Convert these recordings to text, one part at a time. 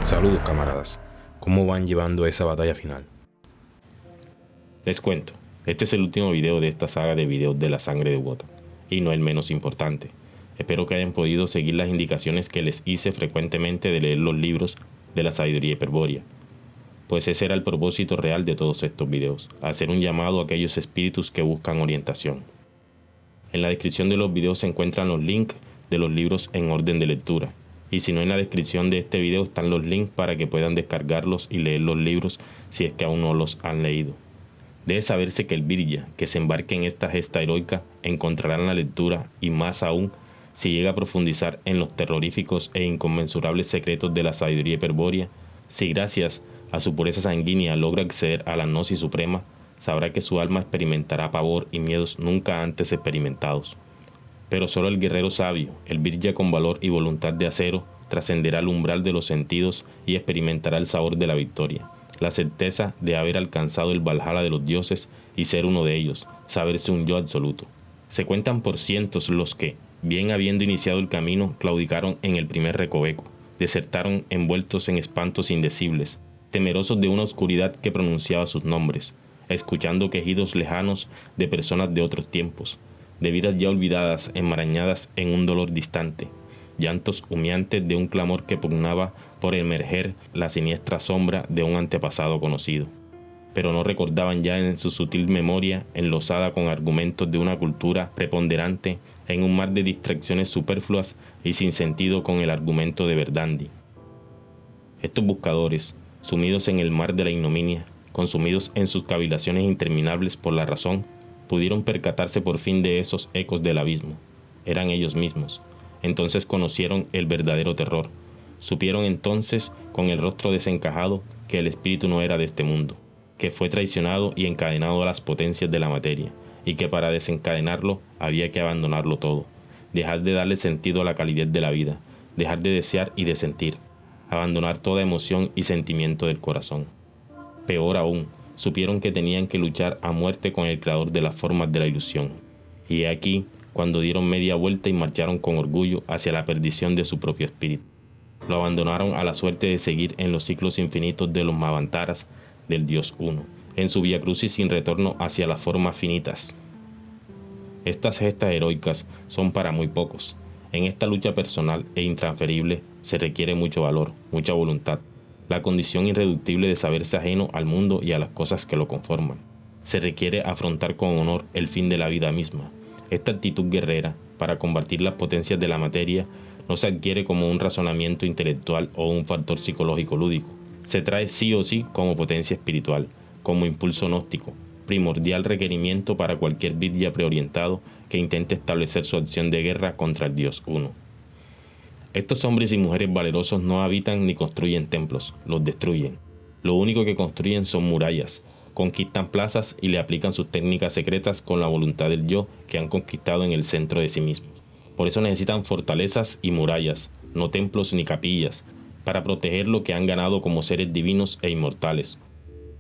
Saludos camaradas, ¿cómo van llevando esa batalla final? Les cuento, este es el último video de esta saga de videos de la sangre de Wotan, y no el menos importante. Espero que hayan podido seguir las indicaciones que les hice frecuentemente de leer los libros de la sabiduría hiperbórea, pues ese era el propósito real de todos estos videos, hacer un llamado a aquellos espíritus que buscan orientación. En la descripción de los videos se encuentran los links de los libros en orden de lectura, y si no, en la descripción de este video están los links para que puedan descargarlos y leer los libros si es que aún no los han leído. Debe saberse que el Virya que se embarque en esta gesta heroica encontrará en la lectura, y más aún si llega a profundizar en los terroríficos e inconmensurables secretos de la sabiduría hiperbórea, si gracias a su pureza sanguínea logra acceder a la gnosis suprema, sabrá que su alma experimentará pavor y miedos nunca antes experimentados. Pero solo el guerrero sabio, el Virya con valor y voluntad de acero, trascenderá el umbral de los sentidos y experimentará el sabor de la victoria, la certeza de haber alcanzado el Valhalla de los dioses y ser uno de ellos, saberse un yo absoluto. Se cuentan por cientos los que, bien habiendo iniciado el camino, claudicaron en el primer recoveco, desertaron envueltos en espantos indecibles, temerosos de una oscuridad que pronunciaba sus nombres, escuchando quejidos lejanos de personas de otros tiempos, de vidas ya olvidadas, enmarañadas en un dolor distante, llantos humeantes de un clamor que pugnaba por emerger la siniestra sombra de un antepasado conocido. Pero no recordaban ya en su sutil memoria, enlosada con argumentos de una cultura preponderante, en un mar de distracciones superfluas y sin sentido con el argumento de Verdandi. Estos buscadores, sumidos en el mar de la ignominia, consumidos en sus cavilaciones interminables por la razón, pudieron percatarse por fin de esos ecos del abismo. Eran ellos mismos. Entonces conocieron el verdadero terror. Supieron entonces, con el rostro desencajado, que el espíritu no era de este mundo, que fue traicionado y encadenado a las potencias de la materia, y que para desencadenarlo había que abandonarlo todo, dejar de darle sentido a la calidez de la vida, dejar de desear y de sentir, abandonar toda emoción y sentimiento del corazón. Peor aún, supieron que tenían que luchar a muerte con el creador de las formas de la ilusión. Y he aquí cuando dieron media vuelta y marcharon con orgullo hacia la perdición de su propio espíritu. Lo abandonaron a la suerte de seguir en los ciclos infinitos de los Mavantaras del Dios Uno, en su vía crucis sin retorno hacia las formas finitas. Estas gestas heroicas son para muy pocos. En esta lucha personal e intransferible se requiere mucho valor, mucha voluntad, la condición irreductible de saberse ajeno al mundo y a las cosas que lo conforman. Se requiere afrontar con honor el fin de la vida misma. Esta actitud guerrera, para combatir las potencias de la materia, no se adquiere como un razonamiento intelectual o un factor psicológico lúdico. Se trae sí o sí como potencia espiritual, como impulso gnóstico, primordial requerimiento para cualquier Virya preorientado que intente establecer su acción de guerra contra el Dios Uno. Estos hombres y mujeres valerosos no habitan ni construyen templos, los destruyen. Lo único que construyen son murallas, conquistan plazas y le aplican sus técnicas secretas con la voluntad del yo que han conquistado en el centro de sí mismos. Por eso necesitan fortalezas y murallas, no templos ni capillas, para proteger lo que han ganado como seres divinos e inmortales.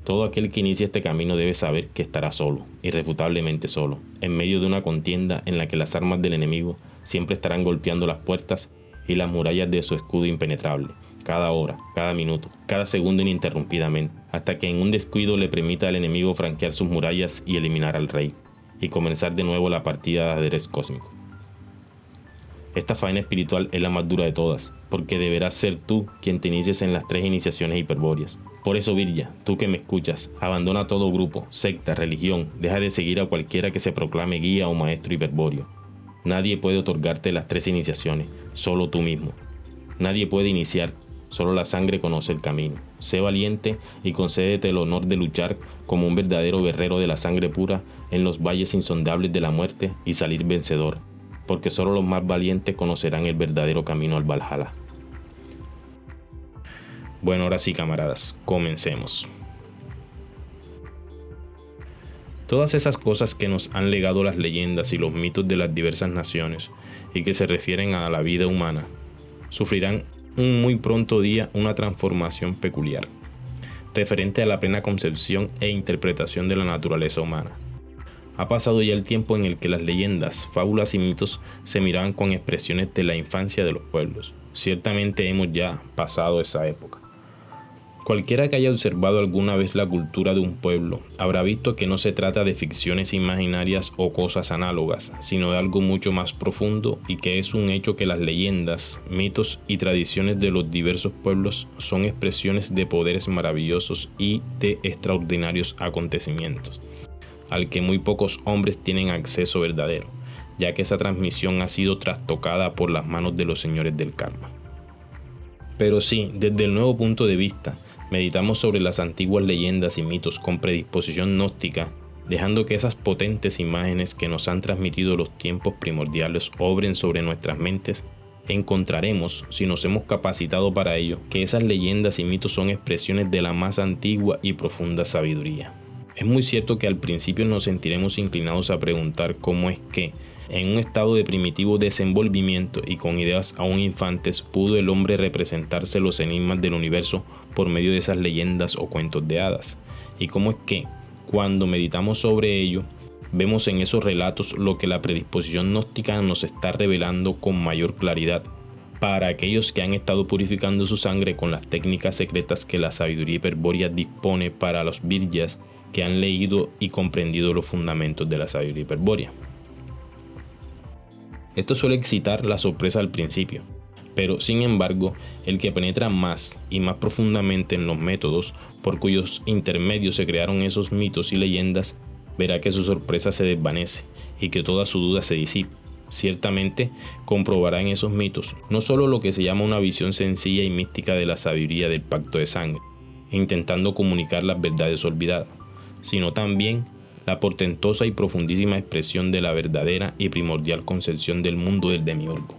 Todo aquel que inicie este camino debe saber que estará solo, irrefutablemente solo, en medio de una contienda en la que las armas del enemigo siempre estarán golpeando las puertas y las murallas de su escudo impenetrable, cada hora, cada minuto, cada segundo ininterrumpidamente, hasta que en un descuido le permita al enemigo franquear sus murallas y eliminar al rey, y comenzar de nuevo la partida de ajedrez cósmico. Esta faena espiritual es la más dura de todas, porque deberás ser tú quien te inicies en las 3 iniciaciones hiperbóreas. Por eso, Virya, tú que me escuchas, abandona todo grupo, secta, religión, deja de seguir a cualquiera que se proclame guía o maestro hiperbóreo. Nadie puede otorgarte las 3 iniciaciones, solo tú mismo. Nadie puede iniciar, solo la sangre conoce el camino. Sé valiente y concédete el honor de luchar como un verdadero guerrero de la sangre pura en los valles insondables de la muerte y salir vencedor, porque solo los más valientes conocerán el verdadero camino al Valhalla. Bueno, ahora sí, camaradas, comencemos. Todas esas cosas que nos han legado las leyendas y los mitos de las diversas naciones y que se refieren a la vida humana, sufrirán un muy pronto día una transformación peculiar, referente a la plena concepción e interpretación de la naturaleza humana. Ha pasado ya el tiempo en el que las leyendas, fábulas y mitos se miraban con expresiones de la infancia de los pueblos. Ciertamente hemos ya pasado esa época. Cualquiera que haya observado alguna vez la cultura de un pueblo habrá visto que no se trata de ficciones imaginarias o cosas análogas, sino de algo mucho más profundo, y que es un hecho que las leyendas, mitos y tradiciones de los diversos pueblos son expresiones de poderes maravillosos y de extraordinarios acontecimientos, al que muy pocos hombres tienen acceso verdadero, ya que esa transmisión ha sido trastocada por las manos de los señores del karma. Pero sí, desde el nuevo punto de vista, meditamos sobre las antiguas leyendas y mitos con predisposición gnóstica, dejando que esas potentes imágenes que nos han transmitido los tiempos primordiales obren sobre nuestras mentes, encontraremos, si nos hemos capacitado para ello, que esas leyendas y mitos son expresiones de la más antigua y profunda sabiduría. Es muy cierto que al principio nos sentiremos inclinados a preguntar cómo es que, en un estado de primitivo desenvolvimiento y con ideas aún infantes, pudo el hombre representarse los enigmas del universo por medio de esas leyendas o cuentos de hadas, y cómo es que, cuando meditamos sobre ello, vemos en esos relatos lo que la predisposición gnóstica nos está revelando con mayor claridad, para aquellos que han estado purificando su sangre con las técnicas secretas que la sabiduría hiperbórea dispone para los viryas que han leído y comprendido los fundamentos de la sabiduría hiperbórea. Esto suele excitar la sorpresa al principio, pero sin embargo, el que penetra más y más profundamente en los métodos por cuyos intermedios se crearon esos mitos y leyendas, verá que su sorpresa se desvanece y que toda su duda se disipa. Ciertamente comprobará en esos mitos no solo lo que se llama una visión sencilla y mística de la sabiduría del pacto de sangre, intentando comunicar las verdades olvidadas, sino también la portentosa y profundísima expresión de la verdadera y primordial concepción del mundo del demiurgo.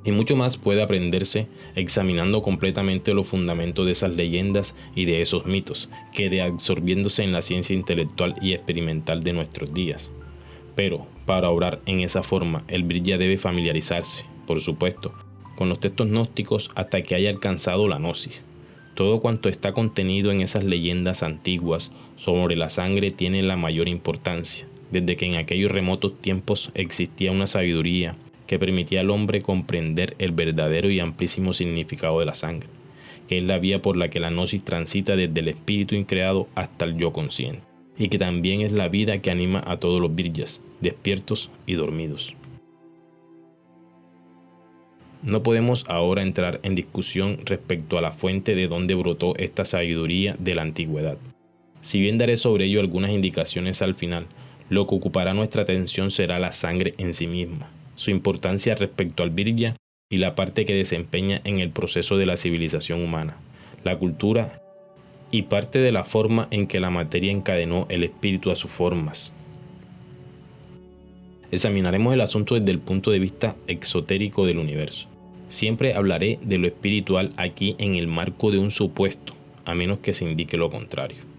Y mucho más puede aprenderse examinando completamente los fundamentos de esas leyendas y de esos mitos, que de absorbiéndose en la ciencia intelectual y experimental de nuestros días. Pero, para obrar en esa forma, el Brihya debe familiarizarse, por supuesto, con los textos gnósticos hasta que haya alcanzado la gnosis. Todo cuanto está contenido en esas leyendas antiguas sobre la sangre tiene la mayor importancia, desde que en aquellos remotos tiempos existía una sabiduría que permitía al hombre comprender el verdadero y amplísimo significado de la sangre, que es la vía por la que la gnosis transita desde el espíritu increado hasta el yo consciente, y que también es la vida que anima a todos los viryas, despiertos y dormidos. No podemos ahora entrar en discusión respecto a la fuente de donde brotó esta sabiduría de la antigüedad. Si bien daré sobre ello algunas indicaciones al final, lo que ocupará nuestra atención será la sangre en sí misma, su importancia respecto al virya y la parte que desempeña en el proceso de la civilización humana, la cultura y parte de la forma en que la materia encadenó el espíritu a sus formas. Examinaremos el asunto desde el punto de vista exotérico del universo. Siempre hablaré de lo espiritual aquí en el marco de un supuesto, a menos que se indique lo contrario.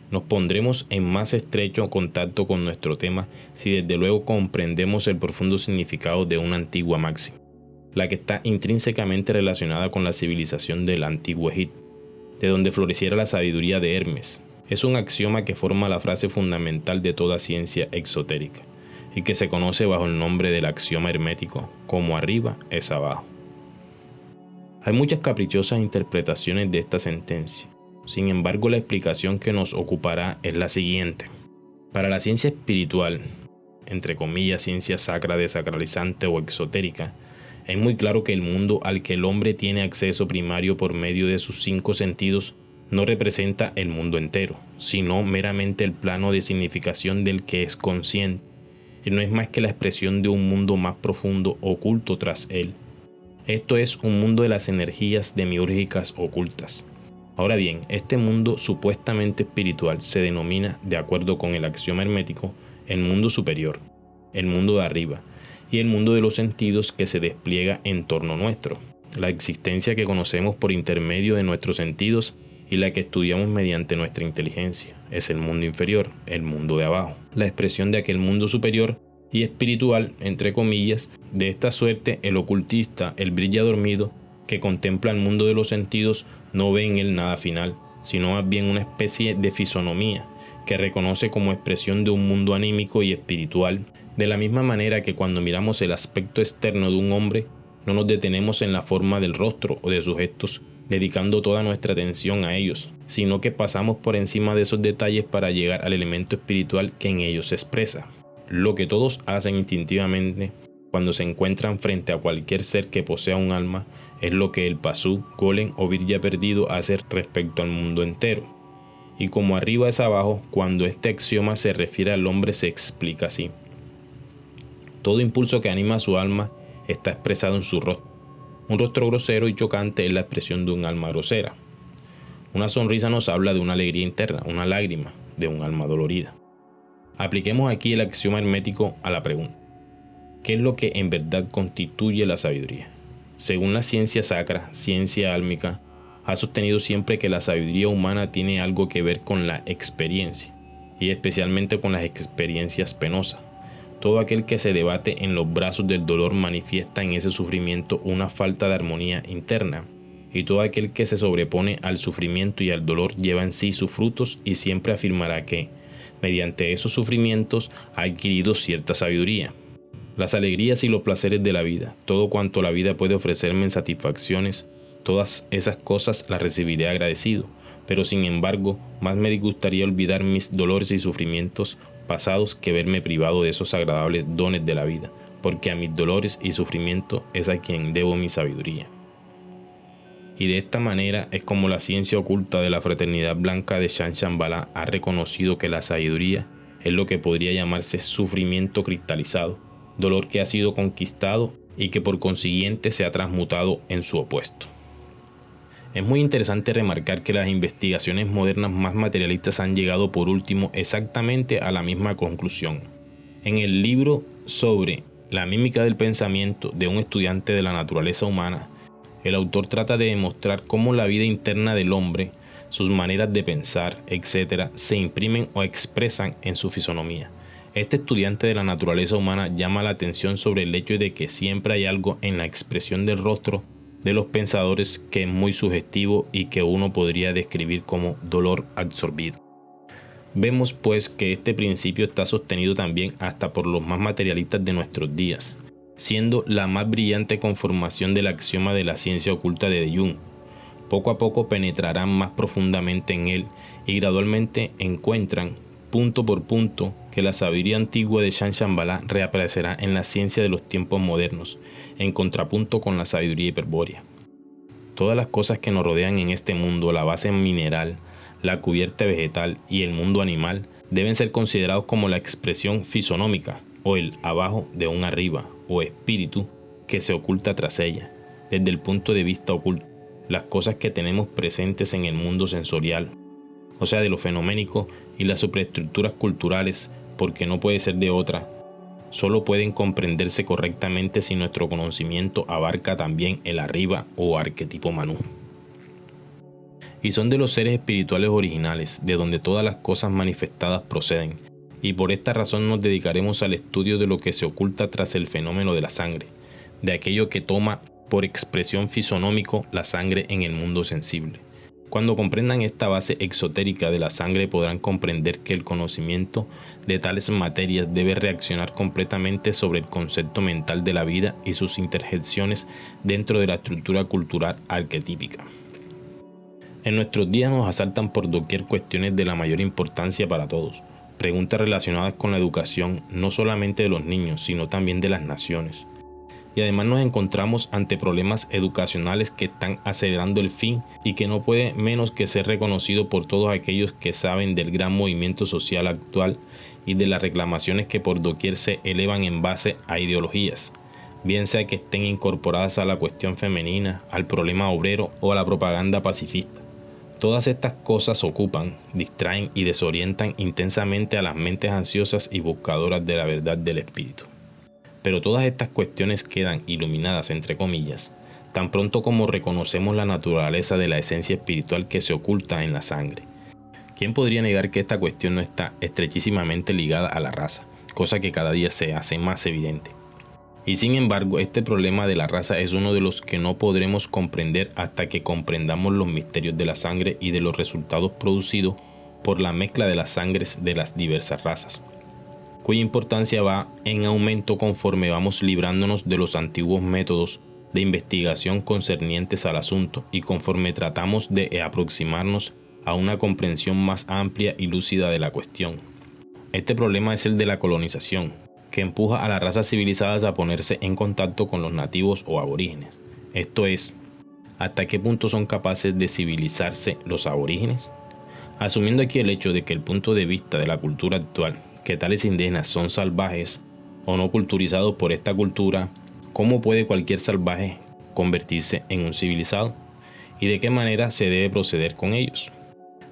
Nos pondremos en más estrecho contacto con nuestro tema si desde luego comprendemos el profundo significado de una antigua máxima, la que está intrínsecamente relacionada con la civilización del antiguo Egipto, de donde floreciera la sabiduría de Hermes. Es un axioma que forma la frase fundamental de toda ciencia exotérica, y que se conoce bajo el nombre del axioma hermético, como arriba es abajo. Hay muchas caprichosas interpretaciones de esta sentencia. Sin embargo, la explicación que nos ocupará es la siguiente. Para la ciencia espiritual, entre comillas ciencia sacra, desacralizante o exotérica, es muy claro que el mundo al que el hombre tiene acceso primario por medio de sus 5 sentidos no representa el mundo entero, sino meramente el plano de significación del que es consciente, y no es más que la expresión de un mundo más profundo oculto tras él. Esto es un mundo de las energías demiúrgicas ocultas. Ahora bien, este mundo supuestamente espiritual se denomina, de acuerdo con el axioma hermético, el mundo superior, el mundo de arriba, y el mundo de los sentidos que se despliega en torno nuestro, la existencia que conocemos por intermedio de nuestros sentidos y la que estudiamos mediante nuestra inteligencia, es el mundo inferior, el mundo de abajo, la expresión de aquel mundo superior y espiritual, entre comillas. De esta suerte, el ocultista, el brihya dormido, que contempla el mundo de los sentidos, no ve en él nada final, sino más bien una especie de fisonomía, que reconoce como expresión de un mundo anímico y espiritual, de la misma manera que cuando miramos el aspecto externo de un hombre, No nos detenemos en la forma del rostro o de sus gestos, dedicando toda nuestra atención a ellos, sino que pasamos por encima de esos detalles para llegar al elemento espiritual que en ellos se expresa. Lo que todos hacen instintivamente cuando se encuentran frente a cualquier ser que posea un alma es lo que el Pasú, Golem o Virya perdido hace respecto al mundo entero. Y como arriba es abajo, cuando este axioma se refiere al hombre se explica así. Todo impulso que anima a su alma está expresado en su rostro. Un rostro grosero y chocante es la expresión de un alma grosera. Una sonrisa nos habla de una alegría interna, una lágrima de un alma dolorida. Apliquemos aquí el axioma hermético a la pregunta: ¿qué es lo que en verdad constituye la sabiduría? Según la ciencia sacra, ciencia álmica, ha sostenido siempre que la sabiduría humana tiene algo que ver con la experiencia, y especialmente con las experiencias penosas. Todo aquel que se debate en los brazos del dolor manifiesta en ese sufrimiento una falta de armonía interna, y todo aquel que se sobrepone al sufrimiento y al dolor lleva en sí sus frutos y siempre afirmará que, mediante esos sufrimientos, ha adquirido cierta sabiduría. Las alegrías y los placeres de la vida, todo cuanto la vida puede ofrecerme en satisfacciones, todas esas cosas las recibiré agradecido, pero sin embargo, más me disgustaría olvidar mis dolores y sufrimientos pasados que verme privado de esos agradables dones de la vida, porque a mis dolores y sufrimientos es a quien debo mi sabiduría. Y de esta manera es como la ciencia oculta de la fraternidad blanca de Shambhala ha reconocido que la sabiduría es lo que podría llamarse sufrimiento cristalizado, dolor que ha sido conquistado y que por consiguiente se ha transmutado en su opuesto. Es muy interesante remarcar que las investigaciones modernas más materialistas han llegado por último exactamente a la misma conclusión. En el libro sobre la mímica del pensamiento de un estudiante de la naturaleza humana, el autor trata de demostrar cómo la vida interna del hombre, sus maneras de pensar, etc., se imprimen o expresan en su fisonomía. Este estudiante de la naturaleza humana llama la atención sobre el hecho de que siempre hay algo en la expresión del rostro de los pensadores que es muy sugestivo y que uno podría describir como dolor absorbido. Vemos pues que este principio está sostenido también hasta por los más materialistas de nuestros días, siendo la más brillante conformación del axioma de la ciencia oculta de Jung. Poco a poco penetrarán más profundamente en él y gradualmente encuentran, punto por punto, que la sabiduría antigua de Shambhala reaparecerá en la ciencia de los tiempos modernos, en contrapunto con la sabiduría hiperbórea. Todas las cosas que nos rodean en este mundo, la base mineral, la cubierta vegetal y el mundo animal, deben ser considerados como la expresión fisonómica o el abajo de un arriba o espíritu que se oculta tras ella. Desde el punto de vista oculto, las cosas que tenemos presentes en el mundo sensorial, o sea, de lo fenoménico, y las superestructuras culturales, porque no puede ser de otra, solo pueden comprenderse correctamente si nuestro conocimiento abarca también el arriba o arquetipo Manú. Y son de los seres espirituales originales, de donde todas las cosas manifestadas proceden, y por esta razón nos dedicaremos al estudio de lo que se oculta tras el fenómeno de la sangre, de aquello que toma por expresión fisonómico la sangre en el mundo sensible. Cuando comprendan esta base exotérica de la sangre podrán comprender que el conocimiento de tales materias debe reaccionar completamente sobre el concepto mental de la vida y sus interjecciones dentro de la estructura cultural arquetípica. En nuestros días nos asaltan por doquier cuestiones de la mayor importancia para todos, preguntas relacionadas con la educación no solamente de los niños, sino también de las naciones. Y además nos encontramos ante problemas educacionales que están acelerando el fin y que no puede menos que ser reconocido por todos aquellos que saben del gran movimiento social actual y de las reclamaciones que por doquier se elevan en base a ideologías, bien sea que estén incorporadas a la cuestión femenina, al problema obrero o a la propaganda pacifista. Todas estas cosas ocupan, distraen y desorientan intensamente a las mentes ansiosas y buscadoras de la verdad del espíritu. Pero todas estas cuestiones quedan iluminadas entre comillas, tan pronto como reconocemos la naturaleza de la esencia espiritual que se oculta en la sangre. ¿Quién podría negar que esta cuestión no está estrechísimamente ligada a la raza, cosa que cada día se hace más evidente? Y sin embargo, este problema de la raza es uno de los que no podremos comprender hasta que comprendamos los misterios de la sangre y de los resultados producidos por la mezcla de las sangres de las diversas razas, cuya importancia va en aumento conforme vamos librándonos de los antiguos métodos de investigación concernientes al asunto y conforme tratamos de aproximarnos a una comprensión más amplia y lúcida de la cuestión. Este problema es el de la colonización, que empuja a las razas civilizadas a ponerse en contacto con los nativos o aborígenes. Esto es, ¿hasta qué punto son capaces de civilizarse los aborígenes? Asumiendo aquí el hecho de que el punto de vista de la cultura actual, que tales indígenas son salvajes o no culturizados por esta cultura, ¿cómo puede cualquier salvaje convertirse en un civilizado? ¿Y de qué manera se debe proceder con ellos?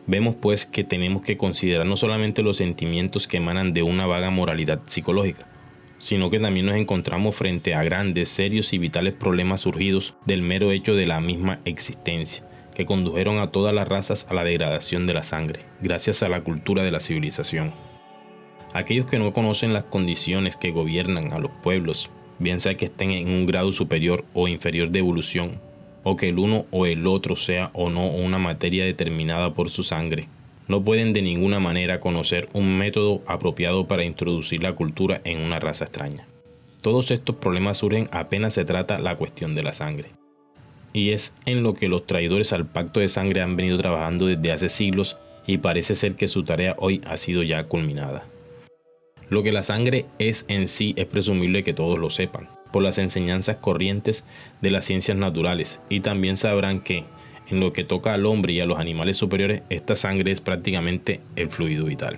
Vemos pues que tenemos que considerar no solamente los sentimientos que emanan de una vaga moralidad psicológica, sino que también nos encontramos frente a grandes, serios y vitales problemas surgidos del mero hecho de la misma existencia, que condujeron a todas las razas a la degradación de la sangre, gracias a la cultura de la civilización. Aquellos que no conocen las condiciones que gobiernan a los pueblos, bien sea que estén en un grado superior o inferior de evolución, o que el uno o el otro sea o no una materia determinada por su sangre, no pueden de ninguna manera conocer un método apropiado para introducir la cultura en una raza extraña. Todos estos problemas surgen apenas se trata la cuestión de la sangre. Y es en lo que los traidores al pacto de sangre han venido trabajando desde hace siglos y parece ser que su tarea hoy ha sido ya culminada. Lo que la sangre es en sí es presumible que todos lo sepan, por las enseñanzas corrientes de las ciencias naturales, y también sabrán que, en lo que toca al hombre y a los animales superiores, esta sangre es prácticamente el fluido vital.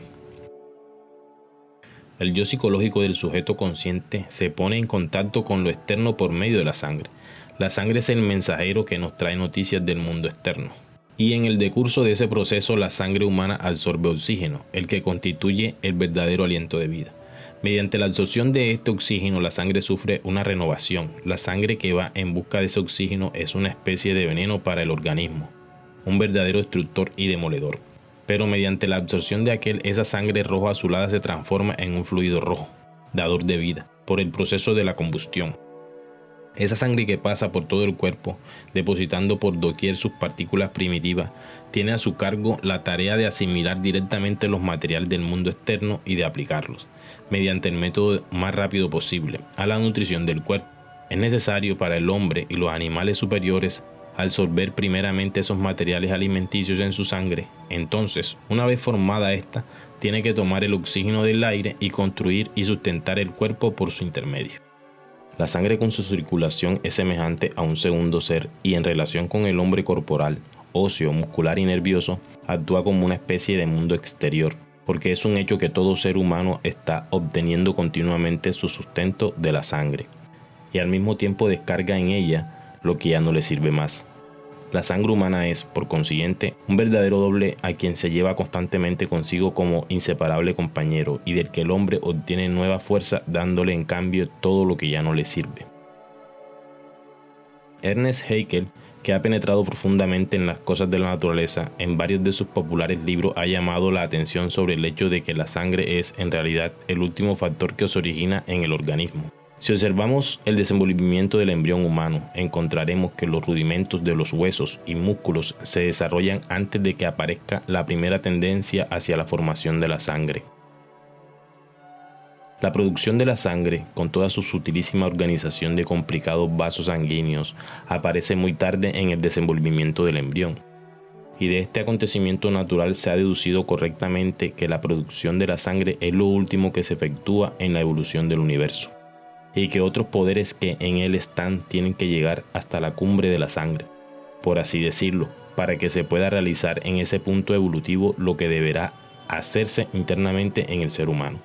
El yo psicológico del sujeto consciente se pone en contacto con lo externo por medio de la sangre. La sangre es el mensajero que nos trae noticias del mundo externo. Y en el decurso de ese proceso la sangre humana absorbe oxígeno, el que constituye el verdadero aliento de vida. Mediante la absorción de este oxígeno la sangre sufre una renovación. La sangre que va en busca de ese oxígeno es una especie de veneno para el organismo, un verdadero destructor y demoledor. Pero mediante la absorción de aquel, esa sangre rojo azulada se transforma en un fluido rojo, dador de vida, por el proceso de la combustión. Esa sangre que pasa por todo el cuerpo, depositando por doquier sus partículas primitivas, tiene a su cargo la tarea de asimilar directamente los materiales del mundo externo y de aplicarlos, mediante el método más rápido posible, a la nutrición del cuerpo. Es necesario para el hombre y los animales superiores absorber primeramente esos materiales alimenticios en su sangre. Entonces, una vez formada esta, tiene que tomar el oxígeno del aire y construir y sustentar el cuerpo por su intermedio. La sangre con su circulación es semejante a un segundo ser y en relación con el hombre corporal, óseo, muscular y nervioso, actúa como una especie de mundo exterior, porque es un hecho que todo ser humano está obteniendo continuamente su sustento de la sangre, y al mismo tiempo descarga en ella lo que ya no le sirve más. La sangre humana es, por consiguiente, un verdadero doble a quien se lleva constantemente consigo como inseparable compañero y del que el hombre obtiene nueva fuerza dándole en cambio todo lo que ya no le sirve. Ernest Haeckel, que ha penetrado profundamente en las cosas de la naturaleza, en varios de sus populares libros ha llamado la atención sobre el hecho de que la sangre es, en realidad, el último factor que se origina en el organismo. Si observamos el desenvolvimiento del embrión humano, encontraremos que los rudimentos de los huesos y músculos se desarrollan antes de que aparezca la primera tendencia hacia la formación de la sangre. La producción de la sangre, con toda su sutilísima organización de complicados vasos sanguíneos, aparece muy tarde en el desenvolvimiento del embrión. Y de este acontecimiento natural se ha deducido correctamente que la producción de la sangre es lo último que se efectúa en la evolución del universo, y que otros poderes que en él están tienen que llegar hasta la cumbre de la sangre, por así decirlo, para que se pueda realizar en ese punto evolutivo lo que deberá hacerse internamente en el ser humano.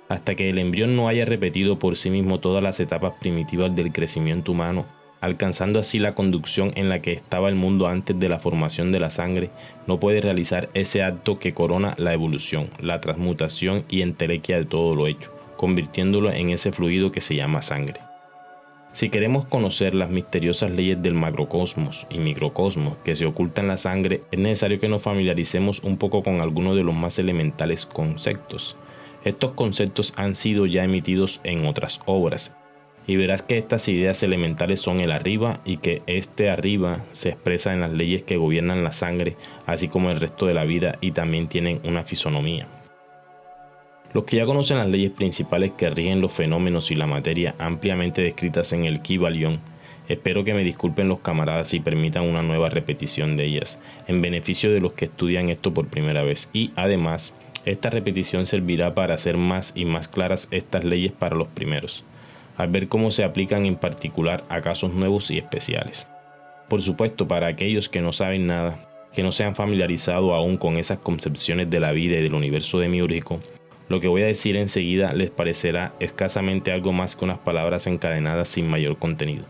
Hasta que el embrión no haya repetido por sí mismo todas las etapas primitivas del crecimiento humano, alcanzando así la conducción en la que estaba el mundo antes de la formación de la sangre, no puede realizar ese acto que corona la evolución, la transmutación y entelequia de todo lo hecho, convirtiéndolo en ese fluido que se llama sangre. Si queremos conocer las misteriosas leyes del macrocosmos y microcosmos que se ocultan en la sangre, es necesario que nos familiaricemos un poco con algunos de los más elementales conceptos. Estos conceptos han sido ya emitidos en otras obras, y verás que estas ideas elementales son el arriba y que este arriba se expresa en las leyes que gobiernan la sangre, así como el resto de la vida, y también tienen una fisonomía. Los que ya conocen las leyes principales que rigen los fenómenos y la materia ampliamente descritas en el Kybalión, Espero que me disculpen los camaradas y permitan una nueva repetición de ellas, en beneficio de los que estudian esto por primera vez. Y además, esta repetición servirá para hacer más y más claras estas leyes para los primeros, al ver cómo se aplican en particular a casos nuevos y especiales. Por supuesto, para aquellos que no saben nada, que no se han familiarizado aún con esas concepciones de la vida y del universo demiúrgico, lo que voy a decir enseguida les parecerá escasamente algo más que unas palabras encadenadas sin mayor contenido.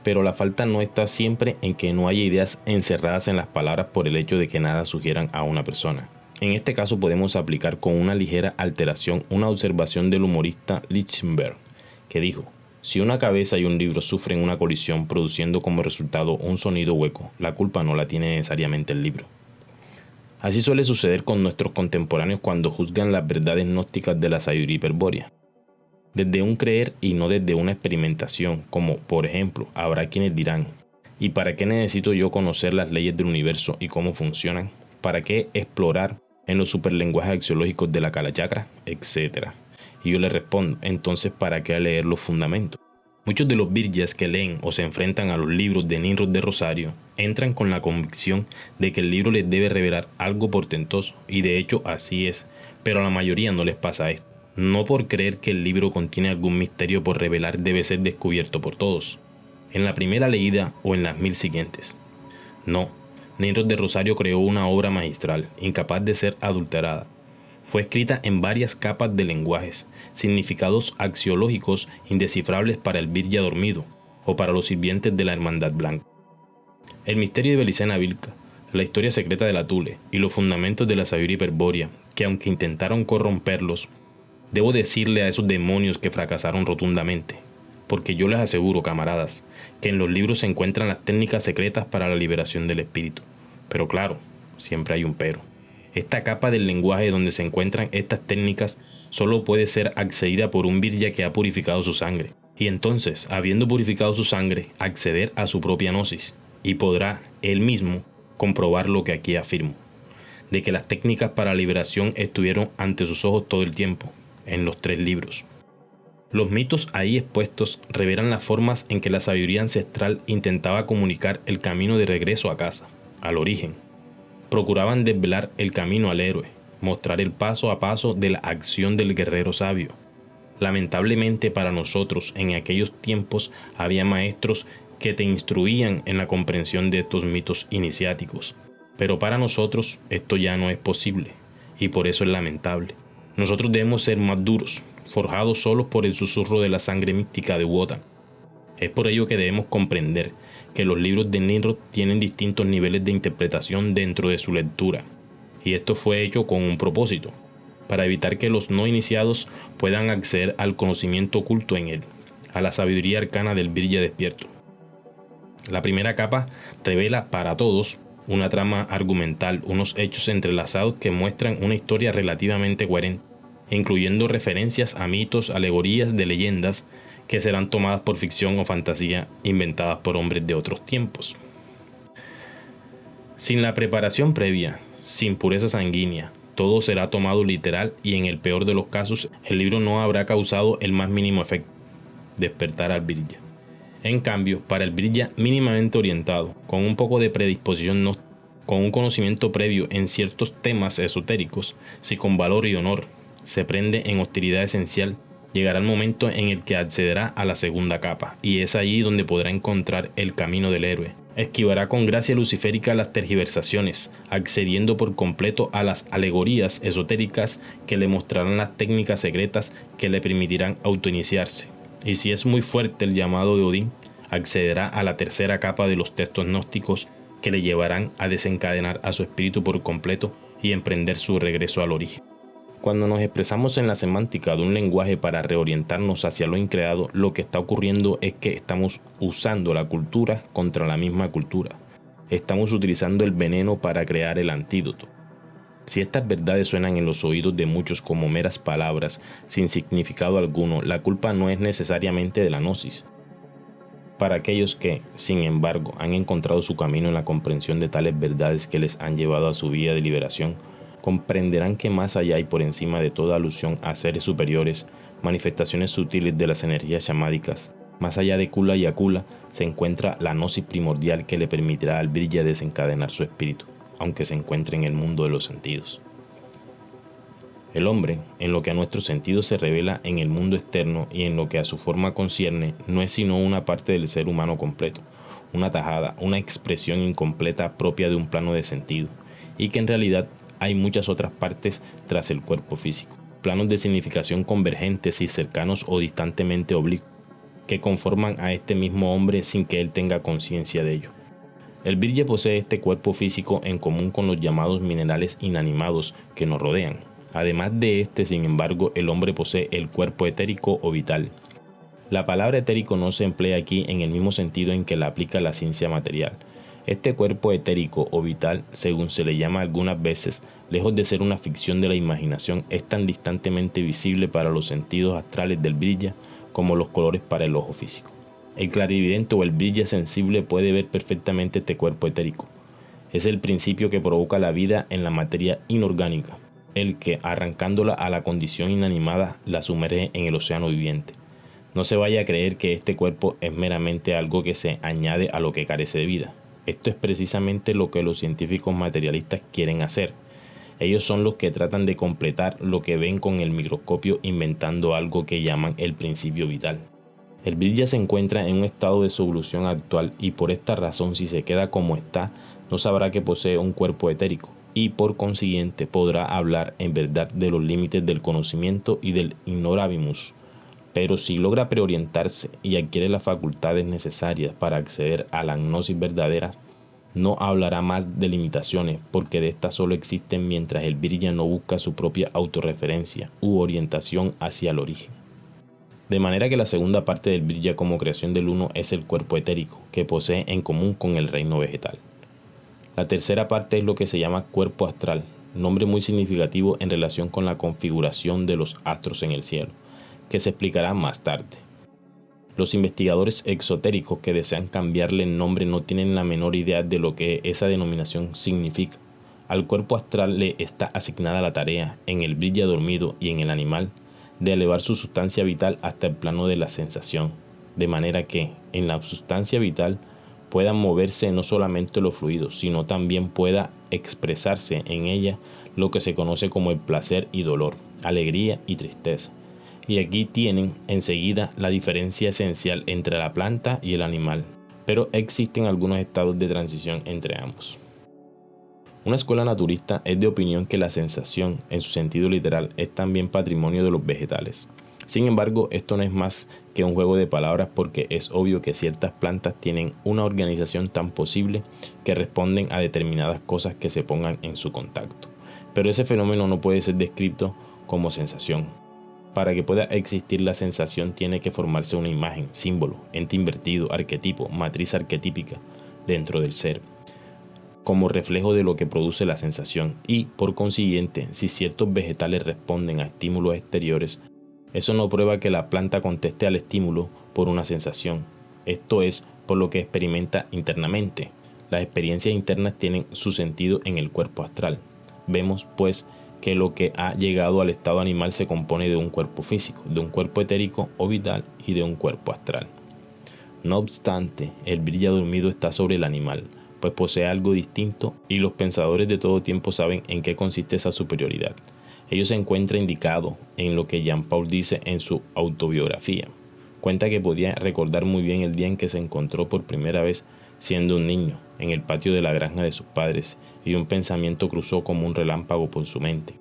Pero la falta no está siempre en que no haya ideas encerradas en las palabras por el hecho de que nada sugieran a una persona. En este caso podemos aplicar con una ligera alteración una observación del humorista Lichtenberg, que dijo: si una cabeza y un libro sufren una colisión produciendo como resultado un sonido hueco, la culpa no la tiene necesariamente el libro. Así suele suceder con nuestros contemporáneos cuando juzgan las verdades gnósticas de la sabiduría hiperbórea. Desde un creer y no desde una experimentación, como por ejemplo, habrá quienes dirán: ¿y para qué necesito yo conocer las leyes del universo y cómo funcionan? ¿Para qué explorar en los superlenguajes axiológicos de la Kalachakra? Etcétera. Y yo le respondo: entonces ¿para qué leer los fundamentos? Muchos de los virgyas que leen o se enfrentan a los libros de Nimrod de Rosario entran con la convicción de que el libro les debe revelar algo portentoso, y de hecho así es, pero a la mayoría no les pasa esto. No por creer que el libro contiene algún misterio por revelar debe ser descubierto por todos, en la primera leída o en las 1000 siguientes. No, Nimrod de Rosario creó una obra magistral, incapaz de ser adulterada. Fue escrita en varias capas de lenguajes, significados axiológicos indescifrables para el virya dormido o para los sirvientes de la Hermandad Blanca. El misterio de Belicena Vilca, la historia secreta de la Thule y los fundamentos de la sabiduría hiperbórea, que aunque intentaron corromperlos, debo decirle a esos demonios que fracasaron rotundamente, porque yo les aseguro, camaradas, que en los libros se encuentran las técnicas secretas para la liberación del espíritu. Pero claro, siempre hay un pero. Esta capa del lenguaje donde se encuentran estas técnicas solo puede ser accedida por un virya que ha purificado su sangre, y entonces, habiendo purificado su sangre, acceder a su propia gnosis, y podrá él mismo comprobar lo que aquí afirmo, de que las técnicas para la liberación estuvieron ante sus ojos todo el tiempo, en los 3 libros. Los mitos ahí expuestos revelan las formas en que la sabiduría ancestral intentaba comunicar el camino de regreso a casa, al origen. Procuraban desvelar el camino al héroe, mostrar el paso a paso de la acción del guerrero sabio. Lamentablemente para nosotros, en aquellos tiempos había maestros que te instruían en la comprensión de estos mitos iniciáticos, pero para nosotros esto ya no es posible, y por eso es lamentable. Nosotros debemos ser más duros, forjados solos por el susurro de la sangre mística de Wotan. Es por ello que debemos comprender que los libros de Nimrod tienen distintos niveles de interpretación dentro de su lectura, y esto fue hecho con un propósito, para evitar que los no iniciados puedan acceder al conocimiento oculto en él, a la sabiduría arcana del virya despierto. La primera capa revela para todos una trama argumental, unos hechos entrelazados que muestran una historia relativamente coherente, incluyendo referencias a mitos, alegorías de leyendas que serán tomadas por ficción o fantasía inventadas por hombres de otros tiempos. Sin la preparación previa, sin pureza sanguínea, todo será tomado literal y en el peor de los casos el libro no habrá causado el más mínimo efecto, despertar al virya. En cambio, para el virya mínimamente orientado, con un poco de predisposición con un conocimiento previo en ciertos temas esotéricos, si con valor y honor se prende en hostilidad esencial, llegará el momento en el que accederá a la segunda capa, y es allí donde podrá encontrar el camino del héroe. Esquivará con gracia luciférica las tergiversaciones, accediendo por completo a las alegorías esotéricas que le mostrarán las técnicas secretas que le permitirán autoiniciarse. Y si es muy fuerte el llamado de Odín, accederá a la tercera capa de los textos gnósticos que le llevarán a desencadenar a su espíritu por completo y emprender su regreso al origen. Cuando nos expresamos en la semántica de un lenguaje para reorientarnos hacia lo increado, lo que está ocurriendo es que estamos usando la cultura contra la misma cultura. Estamos utilizando el veneno para crear el antídoto. Si estas verdades suenan en los oídos de muchos como meras palabras, sin significado alguno, la culpa no es necesariamente de la gnosis. Para aquellos que, sin embargo, han encontrado su camino en la comprensión de tales verdades que les han llevado a su vía de liberación, comprenderán que más allá y por encima de toda alusión a seres superiores, manifestaciones sutiles de las energías chamádicas, más allá de Kula y Akula, se encuentra la gnosis primordial que le permitirá al Virya desencadenar su espíritu, aunque se encuentre en el mundo de los sentidos. El hombre, en lo que a nuestros sentidos se revela en el mundo externo y en lo que a su forma concierne, no es sino una parte del ser humano completo, una tajada, una expresión incompleta propia de un plano de sentido, y que en realidad hay muchas otras partes tras el cuerpo físico, planos de significación convergentes y cercanos o distantemente oblicuos, que conforman a este mismo hombre sin que él tenga conciencia de ello. El Virya posee este cuerpo físico en común con los llamados minerales inanimados que nos rodean. Además de este, sin embargo, el hombre posee el cuerpo etérico o vital. La palabra etérico no se emplea aquí en el mismo sentido en que la aplica la ciencia material. Este cuerpo etérico o vital, según se le llama algunas veces, lejos de ser una ficción de la imaginación, es tan distantemente visible para los sentidos astrales del Virya como los colores para el ojo físico. El clarividente o el Virya sensible puede ver perfectamente este cuerpo etérico. Es el principio que provoca la vida en la materia inorgánica, el que, arrancándola a la condición inanimada, la sumerge en el océano viviente. No se vaya a creer que este cuerpo es meramente algo que se añade a lo que carece de vida. Esto es precisamente lo que los científicos materialistas quieren hacer. Ellos son los que tratan de completar lo que ven con el microscopio inventando algo que llaman el principio vital. El Virya se encuentra en un estado de sublución actual y por esta razón, si se queda como está, no sabrá que posee un cuerpo etérico y por consiguiente podrá hablar en verdad de los límites del conocimiento y del ignorabimus. Pero si logra preorientarse y adquiere las facultades necesarias para acceder a la gnosis verdadera, no hablará más de limitaciones, porque de estas solo existen mientras el Virya no busca su propia autorreferencia u orientación hacia el origen. De manera que la segunda parte del Virya como creación del uno es el cuerpo etérico, que posee en común con el reino vegetal. La tercera parte es lo que se llama cuerpo astral, nombre muy significativo en relación con la configuración de los astros en el cielo, que se explicará más tarde. Los investigadores exotéricos que desean cambiarle el nombre no tienen la menor idea de lo que esa denominación significa. Al cuerpo astral le está asignada la tarea, en el Virya dormido y en el animal, de elevar su sustancia vital hasta el plano de la sensación, de manera que, en la sustancia vital, puedan moverse no solamente los fluidos, sino también pueda expresarse en ella lo que se conoce como el placer y dolor, alegría y tristeza. Y aquí tienen enseguida la diferencia esencial entre la planta y el animal, pero existen algunos estados de transición entre ambos. Una escuela naturista es de opinión que la sensación, en su sentido literal, es también patrimonio de los vegetales. Sin embargo, esto no es más que un juego de palabras porque es obvio que ciertas plantas tienen una organización tan posible que responden a determinadas cosas que se pongan en su contacto. Pero ese fenómeno no puede ser descrito como sensación. Para que pueda existir la sensación tiene que formarse una imagen, símbolo, ente invertido, arquetipo, matriz arquetípica dentro del ser, como reflejo de lo que produce la sensación y, por consiguiente, si ciertos vegetales responden a estímulos exteriores, eso no prueba que la planta conteste al estímulo por una sensación, esto es, por lo que experimenta internamente. Las experiencias internas tienen su sentido en el cuerpo astral. Vemos, pues, que lo que ha llegado al estado animal se compone de un cuerpo físico, de un cuerpo etérico o vital y de un cuerpo astral. No obstante, el Virya dormido está sobre el animal, pues posee algo distinto y los pensadores de todo tiempo saben en qué consiste esa superioridad. Ello se encuentra indicado en lo que Jean-Paul dice en su autobiografía. Cuenta que podía recordar muy bien el día en que se encontró por primera vez siendo un niño en el patio de la granja de sus padres y un pensamiento cruzó como un relámpago por su mente.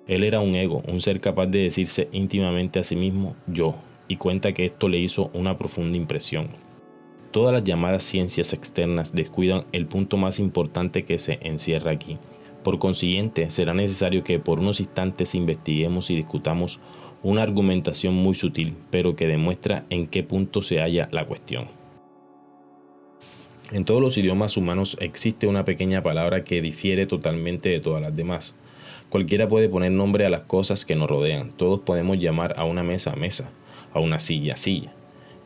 Él era un ego, un ser capaz de decirse íntimamente a sí mismo yo, y cuenta que esto le hizo una profunda impresión. Todas las llamadas ciencias externas descuidan el punto más importante que se encierra aquí. Por consiguiente, será necesario que por unos instantes investiguemos y discutamos una argumentación muy sutil, pero que demuestra en qué punto se halla la cuestión. En todos los idiomas humanos existe una pequeña palabra que difiere totalmente de todas las demás. Cualquiera puede poner nombre a las cosas que nos rodean. Todos podemos llamar a una mesa, a una silla, silla.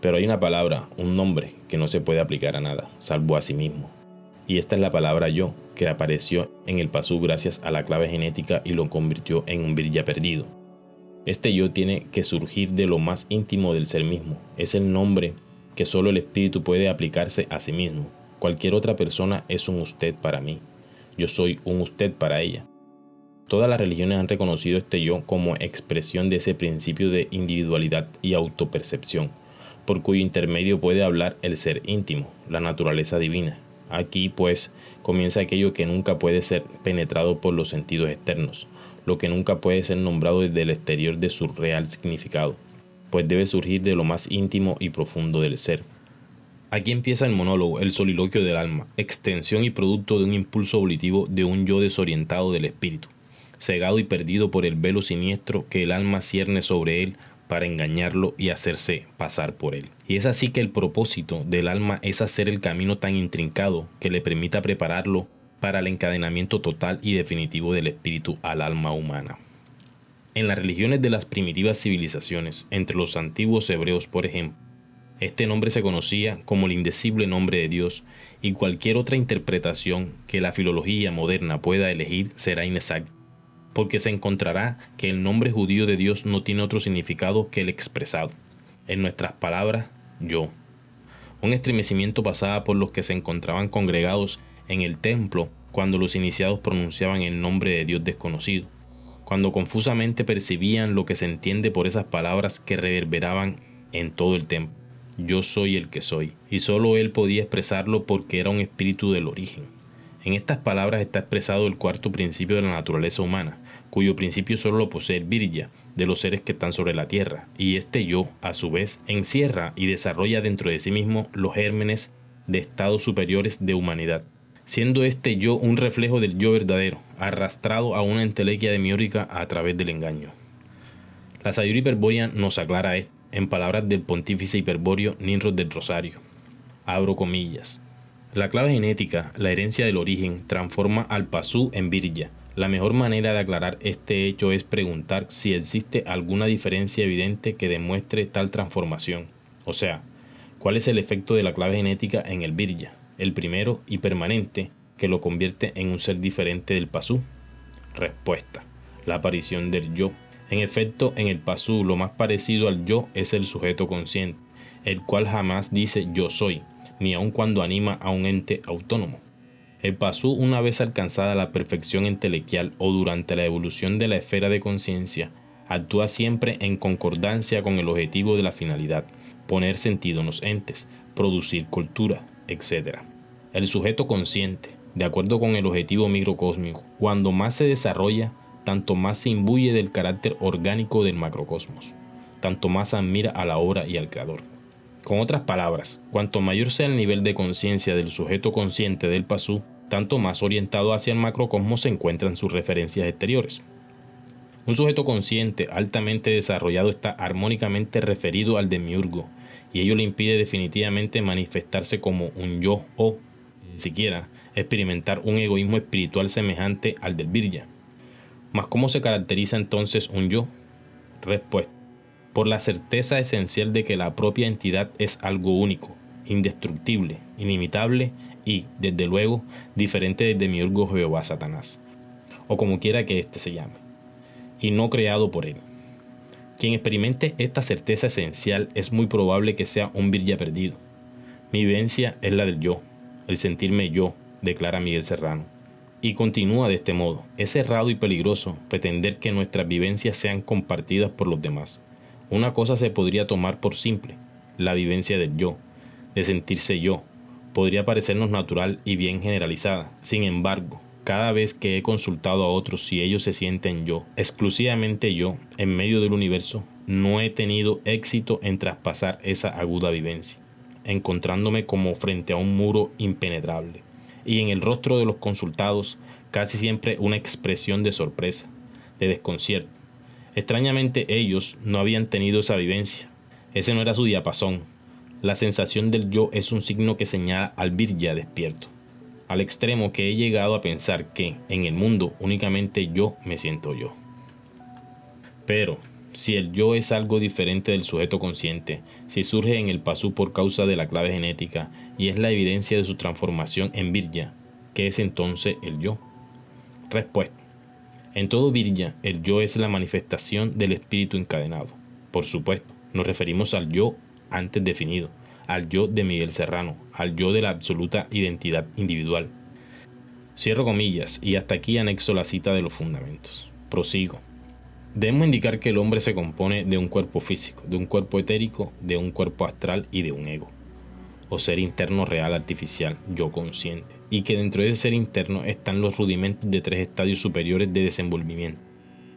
Pero hay una palabra, un nombre, que no se puede aplicar a nada, salvo a sí mismo. Y esta es la palabra yo, que apareció en el pasú gracias a la clave genética y lo convirtió en un Virya perdido. Este yo tiene que surgir de lo más íntimo del ser mismo. Es el nombre que solo el espíritu puede aplicarse a sí mismo. Cualquier otra persona es un usted para mí. Yo soy un usted para ella. Todas las religiones han reconocido este yo como expresión de ese principio de individualidad y autopercepción, por cuyo intermedio puede hablar el ser íntimo, la naturaleza divina. Aquí, pues, comienza aquello que nunca puede ser penetrado por los sentidos externos, lo que nunca puede ser nombrado desde el exterior de su real significado, pues debe surgir de lo más íntimo y profundo del ser. Aquí empieza el monólogo, el soliloquio del alma, extensión y producto de un impulso volitivo de un yo desorientado del espíritu, cegado y perdido por el velo siniestro que el alma cierne sobre él para engañarlo y hacerse pasar por él. Y es así que el propósito del alma es hacer el camino tan intrincado que le permita prepararlo para el encadenamiento total y definitivo del espíritu al alma humana. En las religiones de las primitivas civilizaciones, entre los antiguos hebreos por ejemplo, este nombre se conocía como el indecible nombre de Dios, y cualquier otra interpretación que la filología moderna pueda elegir será inexacta, porque se encontrará que el nombre judío de Dios no tiene otro significado que el expresado, en nuestras palabras, yo. Un estremecimiento pasaba por los que se encontraban congregados en el templo cuando los iniciados pronunciaban el nombre de Dios desconocido, cuando confusamente percibían lo que se entiende por esas palabras que reverberaban en todo el templo. Yo soy el que soy, y solo él podía expresarlo porque era un espíritu del origen. En estas palabras está expresado el cuarto principio de la naturaleza humana, cuyo principio solo lo posee el Virya, de los seres que están sobre la tierra, y este yo, a su vez, encierra y desarrolla dentro de sí mismo los gérmenes de estados superiores de humanidad, siendo este yo un reflejo del yo verdadero, arrastrado a una entelequia demiúrgica a través del engaño. La sabiduría hiperbórea nos aclara esto, en palabras del pontífice hiperbóreo Nimrod del Rosario. Abro comillas. La clave genética, la herencia del origen, transforma al Pasú en Virya. La mejor manera de aclarar este hecho es preguntar si existe alguna diferencia evidente que demuestre tal transformación. O sea, ¿cuál es el efecto de la clave genética en el Virya, el primero y permanente, que lo convierte en un ser diferente del Pasú? Respuesta: la aparición del yo. En efecto, en el Pasú lo más parecido al yo es el sujeto consciente, el cual jamás dice yo soy, ni aun cuando anima a un ente autónomo. El Pasú, una vez alcanzada la perfección entelequial o durante la evolución de la esfera de conciencia, actúa siempre en concordancia con el objetivo de la finalidad, poner sentido en los entes, producir cultura, etc. El sujeto consciente, de acuerdo con el objetivo microcósmico, cuando más se desarrolla, tanto más se imbuye del carácter orgánico del macrocosmos, tanto más admira a la obra y al creador. Con otras palabras, cuanto mayor sea el nivel de conciencia del sujeto consciente del Pasú, tanto más orientado hacia el macrocosmos se encuentran sus referencias exteriores. Un sujeto consciente altamente desarrollado está armónicamente referido al demiurgo, y ello le impide definitivamente manifestarse como un yo o, ni siquiera, experimentar un egoísmo espiritual semejante al del Virya. Mas ¿cómo se caracteriza entonces un yo? Respuesta: por la certeza esencial de que la propia entidad es algo único, indestructible, inimitable y, desde luego, diferente del demiurgo Jehová Satanás, o como quiera que éste se llame, y no creado por él. Quien experimente esta certeza esencial es muy probable que sea un Virya perdido. Mi vivencia es la del yo, el sentirme yo, declara Miguel Serrano. Y continúa de este modo: es errado y peligroso pretender que nuestras vivencias sean compartidas por los demás. Una cosa se podría tomar por simple, la vivencia del yo, de sentirse yo, podría parecernos natural y bien generalizada. Sin embargo, cada vez que he consultado a otros si ellos se sienten yo, exclusivamente yo, en medio del universo, no he tenido éxito en traspasar esa aguda vivencia, encontrándome como frente a un muro impenetrable, y en el rostro de los consultados casi siempre una expresión de sorpresa, de desconcierto. Extrañamente ellos no habían tenido esa vivencia, ese no era su diapasón. La sensación del yo es un signo que señala al Virya despierto, al extremo que he llegado a pensar que, en el mundo, únicamente yo me siento yo. Pero, si el yo es algo diferente del sujeto consciente, si surge en el Pasú por causa de la clave genética y es la evidencia de su transformación en Virya, ¿qué es entonces el yo? Respuesta: en todo Virya, el yo es la manifestación del espíritu encadenado. Por supuesto, nos referimos al yo antes definido, al yo de Miguel Serrano, al yo de la absoluta identidad individual. Cierro comillas y hasta aquí anexo la cita de los fundamentos. Prosigo. Debemos indicar que el hombre se compone de un cuerpo físico, de un cuerpo etérico, de un cuerpo astral y de un ego, o ser interno real artificial, yo consciente, y que dentro de ese ser interno están los rudimentos de 3 estadios superiores de desenvolvimiento,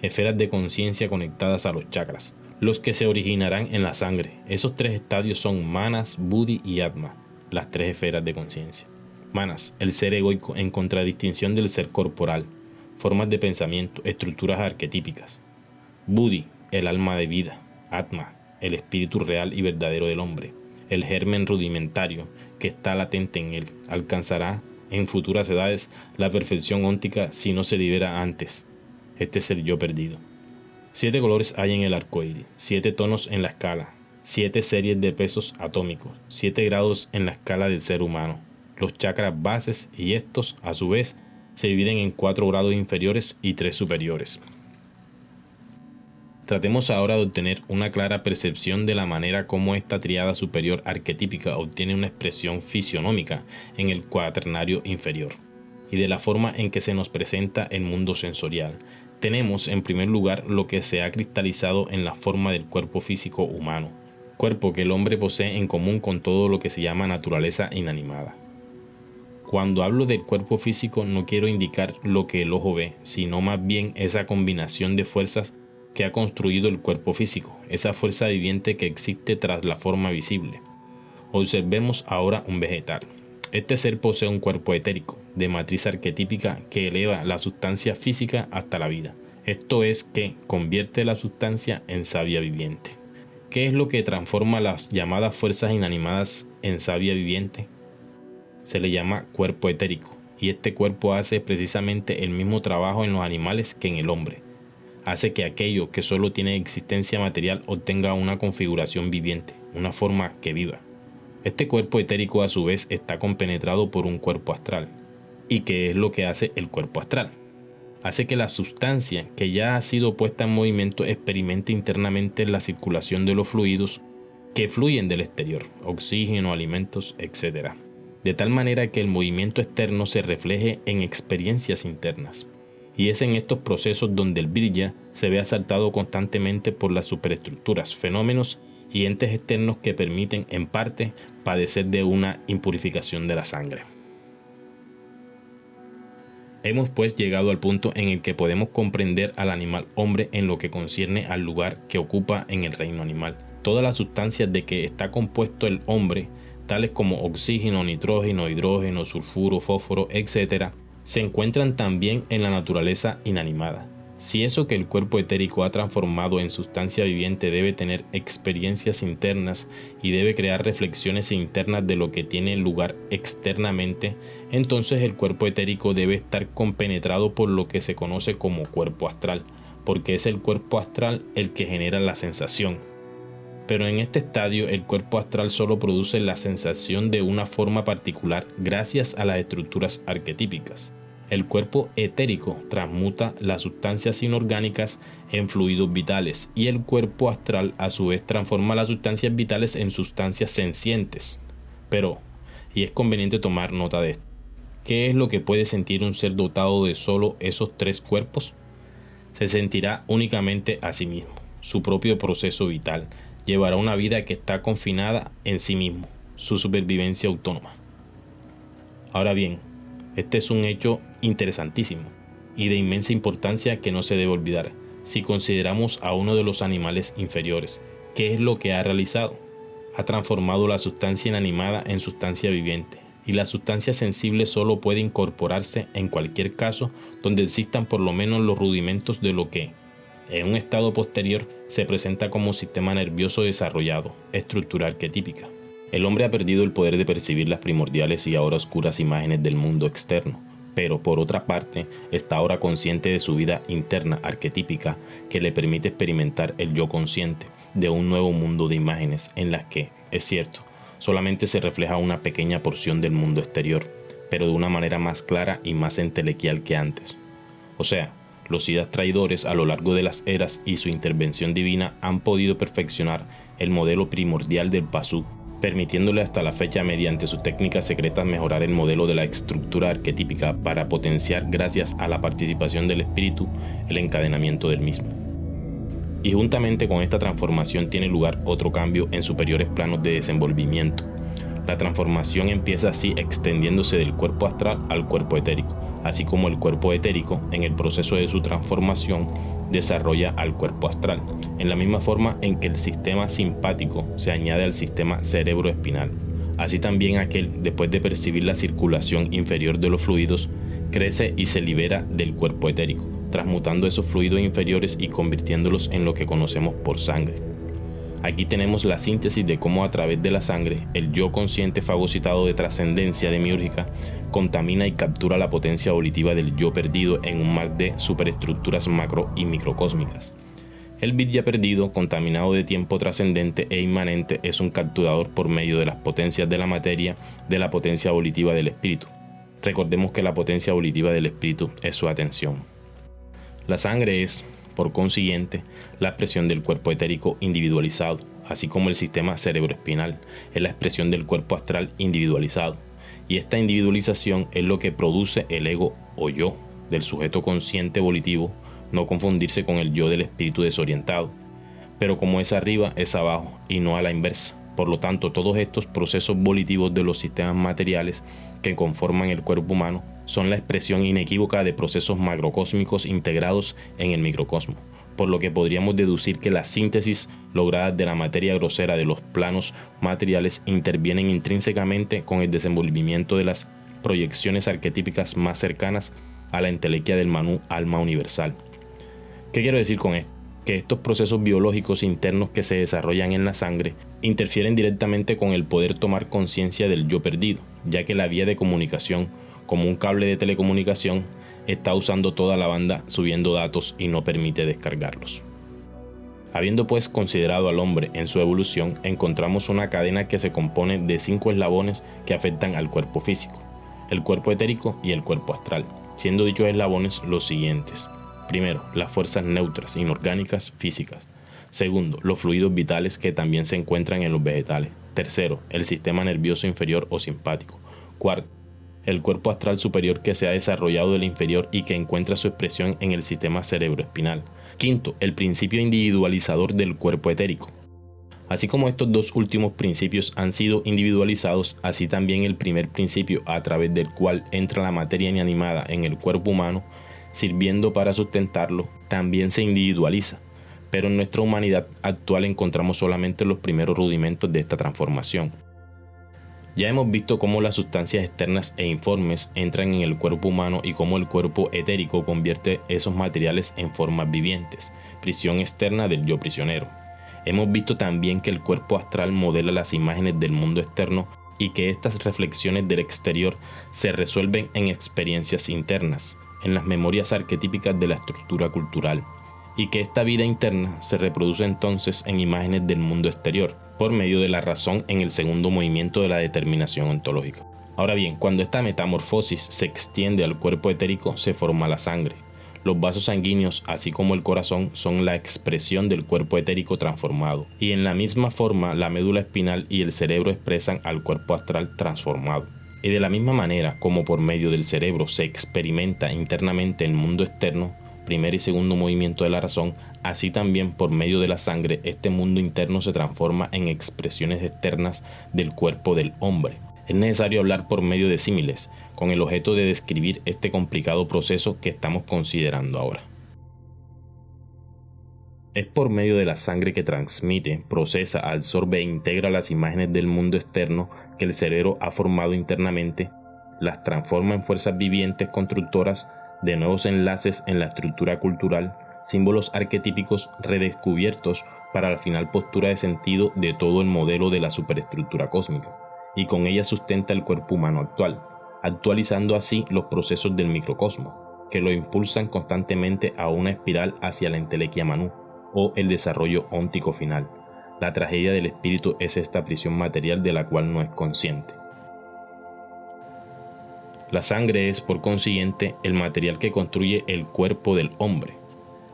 esferas de conciencia conectadas a los chakras, los que se originarán en la sangre. Esos 3 estadios son manas, buddhi y atma, las 3 esferas de conciencia. Manas, el ser egoico en contradistinción del ser corporal, formas de pensamiento, estructuras arquetípicas. Buddhi, el alma de vida. Atma, el espíritu real y verdadero del hombre, el germen rudimentario que está latente en él. Alcanzará en futuras edades la perfección óntica si no se libera antes. Este es el yo perdido. 7 colores hay en el arco iris, 7 tonos en la escala, 7 series de pesos atómicos, 7 grados en la escala del ser humano, los chakras bases, y estos, a su vez, se dividen en 4 grados inferiores y 3 superiores. Tratemos ahora de obtener una clara percepción de la manera como esta tríada superior arquetípica obtiene una expresión fisionómica en el cuaternario inferior, y de la forma en que se nos presenta el mundo sensorial. Tenemos, en primer lugar, lo que se ha cristalizado en la forma del cuerpo físico humano, cuerpo que el hombre posee en común con todo lo que se llama naturaleza inanimada. Cuando hablo del cuerpo físico no quiero indicar lo que el ojo ve, sino más bien esa combinación de fuerzas que ha construido el cuerpo físico, esa fuerza viviente que existe tras la forma visible. Observemos ahora un vegetal. Este ser posee un cuerpo etérico, de matriz arquetípica, que eleva la sustancia física hasta la vida. Esto es que convierte la sustancia en savia viviente. ¿Qué es lo que transforma las llamadas fuerzas inanimadas en savia viviente? Se le llama cuerpo etérico, y este cuerpo hace precisamente el mismo trabajo en los animales que en el hombre. Hace que aquello que solo tiene existencia material obtenga una configuración viviente, una forma que viva. Este cuerpo etérico a su vez está compenetrado por un cuerpo astral. ¿Y qué es lo que hace el cuerpo astral? Hace que la sustancia que ya ha sido puesta en movimiento experimente internamente la circulación de los fluidos que fluyen del exterior, oxígeno, alimentos, etc. De tal manera que el movimiento externo se refleje en experiencias internas. Y es en estos procesos donde el Virya se ve asaltado constantemente por las superestructuras, fenómenos y entes externos que permiten, en parte, padecer de una impurificación de la sangre. Hemos pues llegado al punto en el que podemos comprender al animal hombre en lo que concierne al lugar que ocupa en el reino animal. Todas las sustancias de que está compuesto el hombre, tales como oxígeno, nitrógeno, hidrógeno, sulfuro, fósforo, etc., se encuentran también en la naturaleza inanimada. Si eso que el cuerpo etérico ha transformado en sustancia viviente debe tener experiencias internas y debe crear reflexiones internas de lo que tiene lugar externamente, entonces el cuerpo etérico debe estar compenetrado por lo que se conoce como cuerpo astral, porque es el cuerpo astral el que genera la sensación. Pero en este estadio el cuerpo astral solo produce la sensación de una forma particular gracias a las estructuras arquetípicas. El cuerpo etérico transmuta las sustancias inorgánicas en fluidos vitales y el cuerpo astral a su vez transforma las sustancias vitales en sustancias sencientes. Pero, y es conveniente tomar nota de esto, ¿qué es lo que puede sentir un ser dotado de solo esos 3 cuerpos? Se sentirá únicamente a sí mismo, su propio proceso vital, llevará una vida que está confinada en sí mismo, su supervivencia autónoma. Ahora bien, este es un hecho interesantísimo y de inmensa importancia que no se debe olvidar. Si consideramos a uno de los animales inferiores, ¿qué es lo que ha realizado? Ha transformado la sustancia inanimada en sustancia viviente, y la sustancia sensible solo puede incorporarse en cualquier caso donde existan por lo menos los rudimentos de lo que, en un estado posterior, se presenta como sistema nervioso desarrollado, estructura arquetípica. El hombre ha perdido el poder de percibir las primordiales y ahora oscuras imágenes del mundo externo, pero por otra parte está ahora consciente de su vida interna arquetípica que le permite experimentar el yo consciente de un nuevo mundo de imágenes en las que, es cierto, solamente se refleja una pequeña porción del mundo exterior, pero de una manera más clara y más entelequial que antes. O sea, los siddhas traidores a lo largo de las eras y su intervención divina han podido perfeccionar el modelo primordial del Vasu, permitiéndole hasta la fecha mediante sus técnicas secretas mejorar el modelo de la estructura arquetípica para potenciar, gracias a la participación del espíritu, el encadenamiento del mismo. Y juntamente con esta transformación tiene lugar otro cambio en superiores planos de desenvolvimiento. La transformación empieza así extendiéndose del cuerpo astral al cuerpo etérico, así como el cuerpo etérico, en el proceso de su transformación, desarrolla al cuerpo astral, en la misma forma en que el sistema simpático se añade al sistema cerebroespinal. Así también aquel, después de percibir la circulación inferior de los fluidos, crece y se libera del cuerpo etérico, transmutando esos fluidos inferiores y convirtiéndolos en lo que conocemos por sangre. Aquí tenemos la síntesis de cómo a través de la sangre, el yo consciente fagocitado de trascendencia demiúrgica contamina y captura la potencia volitiva del yo perdido en un mar de superestructuras macro y microcósmicas. El bit ya perdido, contaminado de tiempo trascendente e inmanente, es un capturador por medio de las potencias de la materia de la potencia volitiva del espíritu. Recordemos que la potencia volitiva del espíritu es su atención. La sangre es, por consiguiente, la expresión del cuerpo etérico individualizado, así como el sistema cerebroespinal es la expresión del cuerpo astral individualizado. Y esta individualización es lo que produce el ego o yo del sujeto consciente volitivo, no confundirse con el yo del espíritu desorientado. Pero como es arriba, es abajo y no a la inversa. Por lo tanto, todos estos procesos volitivos de los sistemas materiales que conforman el cuerpo humano son la expresión inequívoca de procesos macrocósmicos integrados en el microcosmo, por lo que podríamos deducir que las síntesis logradas de la materia grosera de los planos materiales intervienen intrínsecamente con el desenvolvimiento de las proyecciones arquetípicas más cercanas a la entelequia del Manú alma universal. ¿Qué quiero decir con esto? Que estos procesos biológicos internos que se desarrollan en la sangre interfieren directamente con el poder tomar conciencia del yo perdido, ya que la vía de comunicación, como un cable de telecomunicación, está usando toda la banda subiendo datos y no permite descargarlos. Habiendo pues considerado al hombre en su evolución, encontramos una cadena que se compone de 5 eslabones que afectan al cuerpo físico, el cuerpo etérico y el cuerpo astral, siendo dichos eslabones los siguientes. Primero, las fuerzas neutras, inorgánicas, físicas. Segundo, los fluidos vitales que también se encuentran en los vegetales. Tercero, el sistema nervioso inferior o simpático. Cuarto, el cuerpo astral superior que se ha desarrollado del inferior y que encuentra su expresión en el sistema cerebroespinal. Quinto, el principio individualizador del cuerpo etérico. Así como estos dos últimos principios han sido individualizados, así también el primer principio a través del cual entra la materia inanimada en el cuerpo humano, sirviendo para sustentarlo, también se individualiza. Pero en nuestra humanidad actual encontramos solamente los primeros rudimentos de esta transformación. Ya hemos visto cómo las sustancias externas e informes entran en el cuerpo humano y cómo el cuerpo etérico convierte esos materiales en formas vivientes, prisión externa del yo prisionero. Hemos visto también que el cuerpo astral modela las imágenes del mundo externo y que estas reflexiones del exterior se resuelven en experiencias internas, en las memorias arquetípicas de la estructura cultural, y que esta vida interna se reproduce entonces en imágenes del mundo exterior, por medio de la razón en el segundo movimiento de la determinación ontológica. Ahora bien, cuando esta metamorfosis se extiende al cuerpo etérico, se forma la sangre. Los vasos sanguíneos, así como el corazón, son la expresión del cuerpo etérico transformado, y en la misma forma la médula espinal y el cerebro expresan al cuerpo astral transformado. Y de la misma manera como por medio del cerebro se experimenta internamente el mundo externo, primer y segundo movimiento de la razón, así también por medio de la sangre este mundo interno se transforma en expresiones externas del cuerpo del hombre. Es necesario hablar por medio de símiles, con el objeto de describir este complicado proceso que estamos considerando ahora. Es por medio de la sangre que transmite, procesa, absorbe e integra las imágenes del mundo externo que el cerebro ha formado internamente, las transforma en fuerzas vivientes constructoras de nuevos enlaces en la estructura cultural, símbolos arquetípicos redescubiertos para la final postura de sentido de todo el modelo de la superestructura cósmica, y con ella sustenta el cuerpo humano actual, actualizando así los procesos del microcosmo, que lo impulsan constantemente a una espiral hacia la entelequia Manú, o el desarrollo óntico final. La tragedia del espíritu es esta prisión material de la cual no es consciente. La sangre es, por consiguiente, el material que construye el cuerpo del hombre.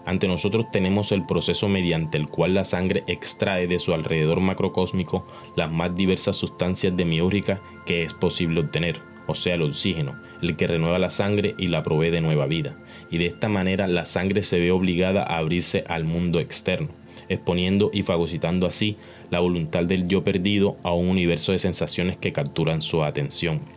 Ante nosotros tenemos el proceso mediante el cual la sangre extrae de su alrededor macrocósmico las más diversas sustancias demiúrgicas que es posible obtener, o sea el oxígeno, el que renueva la sangre y la provee de nueva vida. Y de esta manera la sangre se ve obligada a abrirse al mundo externo, exponiendo y fagocitando así la voluntad del yo perdido a un universo de sensaciones que capturan su atención.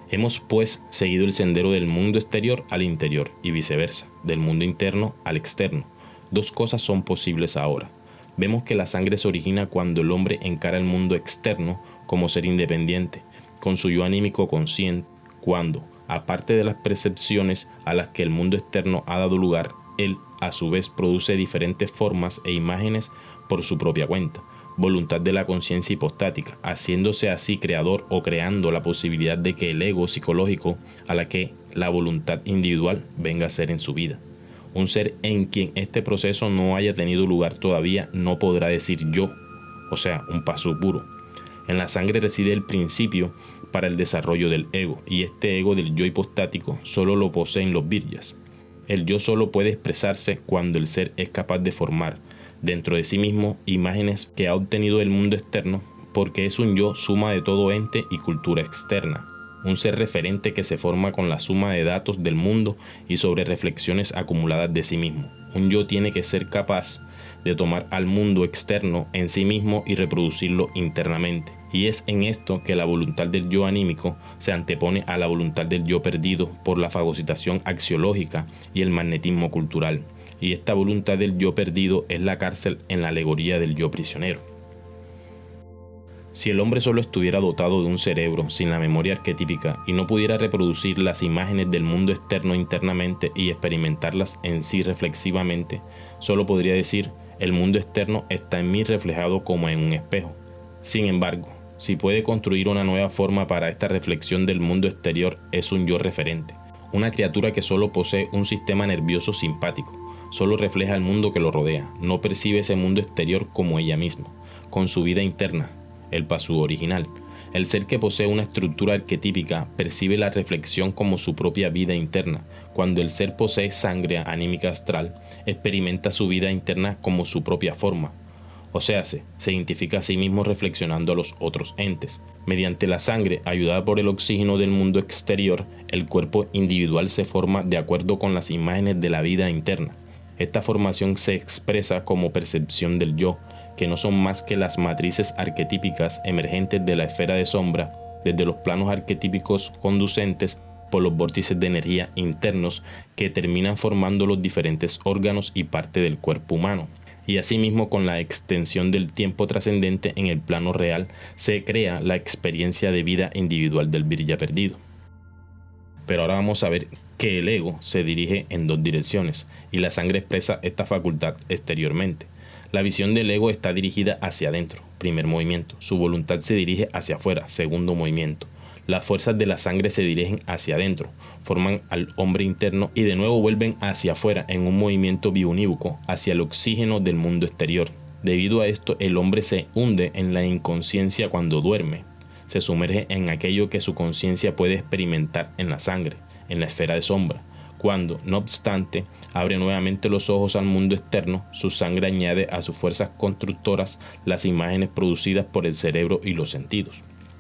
Hemos pues seguido el sendero del mundo exterior al interior y viceversa, del mundo interno al externo. Dos cosas son posibles ahora. Vemos que la sangre se origina cuando el hombre encara el mundo externo como ser independiente, con su yo anímico consciente, cuando, aparte de las percepciones a las que el mundo externo ha dado lugar, él a su vez produce diferentes formas e imágenes por su propia cuenta, voluntad de la conciencia hipostática, haciéndose así creador o creando la posibilidad de que el ego psicológico a la que la voluntad individual venga a ser en su vida. Un ser en quien este proceso no haya tenido lugar todavía no podrá decir yo, o sea, un paso puro. En la sangre reside el principio para el desarrollo del ego, y este ego del yo hipostático solo lo poseen los viryas. El yo solo puede expresarse cuando el ser es capaz de formar dentro de sí mismo imágenes que ha obtenido del mundo externo, porque es un yo suma de todo ente y cultura externa, un ser referente que se forma con la suma de datos del mundo y sobre reflexiones acumuladas de sí mismo. Un yo tiene que ser capaz de tomar al mundo externo en sí mismo y reproducirlo internamente, y es en esto que la voluntad del yo anímico se antepone a la voluntad del yo perdido por la fagocitación axiológica y el magnetismo cultural, y esta voluntad del yo perdido es la cárcel en la alegoría del yo prisionero. Si el hombre solo estuviera dotado de un cerebro sin la memoria arquetípica y no pudiera reproducir las imágenes del mundo externo internamente y experimentarlas en sí reflexivamente, solo podría decir: el mundo externo está en mí reflejado como en un espejo. Sin embargo, si puede construir una nueva forma para esta reflexión del mundo exterior, es un yo referente, una criatura que solo posee un sistema nervioso simpático, solo refleja el mundo que lo rodea, no percibe ese mundo exterior como ella misma, con su vida interna, el pasú original. El ser que posee una estructura arquetípica percibe la reflexión como su propia vida interna. Cuando el ser posee sangre anímica astral, experimenta su vida interna como su propia forma. O sea, se identifica a sí mismo reflexionando a los otros entes. Mediante la sangre, ayudada por el oxígeno del mundo exterior, el cuerpo individual se forma de acuerdo con las imágenes de la vida interna. Esta formación se expresa como percepción del yo, que no son más que las matrices arquetípicas emergentes de la esfera de sombra, desde los planos arquetípicos conducentes por los vórtices de energía internos que terminan formando los diferentes órganos y parte del cuerpo humano. Y asimismo, con la extensión del tiempo trascendente en el plano real, se crea la experiencia de vida individual del virya perdido. Pero ahora vamos a ver que el ego se dirige en dos direcciones, y la sangre expresa esta facultad exteriormente. La visión del ego está dirigida hacia adentro, primer movimiento. Su voluntad se dirige hacia afuera, segundo movimiento. Las fuerzas de la sangre se dirigen hacia adentro, forman al hombre interno y de nuevo vuelven hacia afuera en un movimiento biunívoco hacia el oxígeno del mundo exterior. Debido a esto, el hombre se hunde en la inconsciencia cuando duerme. Se sumerge en aquello que su conciencia puede experimentar en la sangre, en la esfera de sombra. Cuando, no obstante, abre nuevamente los ojos al mundo externo, su sangre añade a sus fuerzas constructoras las imágenes producidas por el cerebro y los sentidos.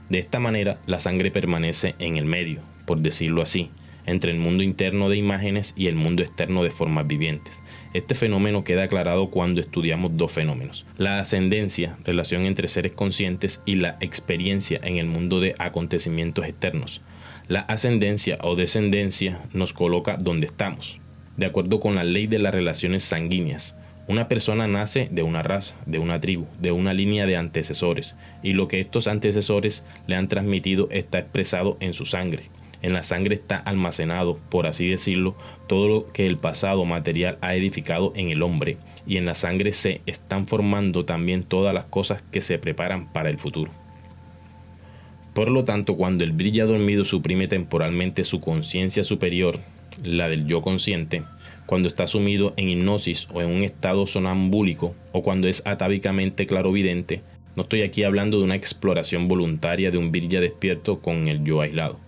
De esta manera, la sangre permanece en el medio, por decirlo así, entre el mundo interno de imágenes y el mundo externo de formas vivientes. Este fenómeno queda aclarado cuando estudiamos dos fenómenos: la ascendencia, relación entre seres conscientes, y la experiencia en el mundo de acontecimientos externos. La ascendencia o descendencia nos coloca donde estamos, de acuerdo con la ley de las relaciones sanguíneas. Una persona nace de una raza, de una tribu, de una línea de antecesores, y lo que estos antecesores le han transmitido está expresado en su sangre. En la sangre está almacenado, por así decirlo, todo lo que el pasado material ha edificado en el hombre, y en la sangre se están formando también todas las cosas que se preparan para el futuro. Por lo tanto, cuando el virya dormido suprime temporalmente su conciencia superior, la del yo consciente, cuando está sumido en hipnosis o en un estado sonambúlico, o cuando es atávicamente clarovidente, no estoy aquí hablando de una exploración voluntaria de un virya despierto con el yo aislado.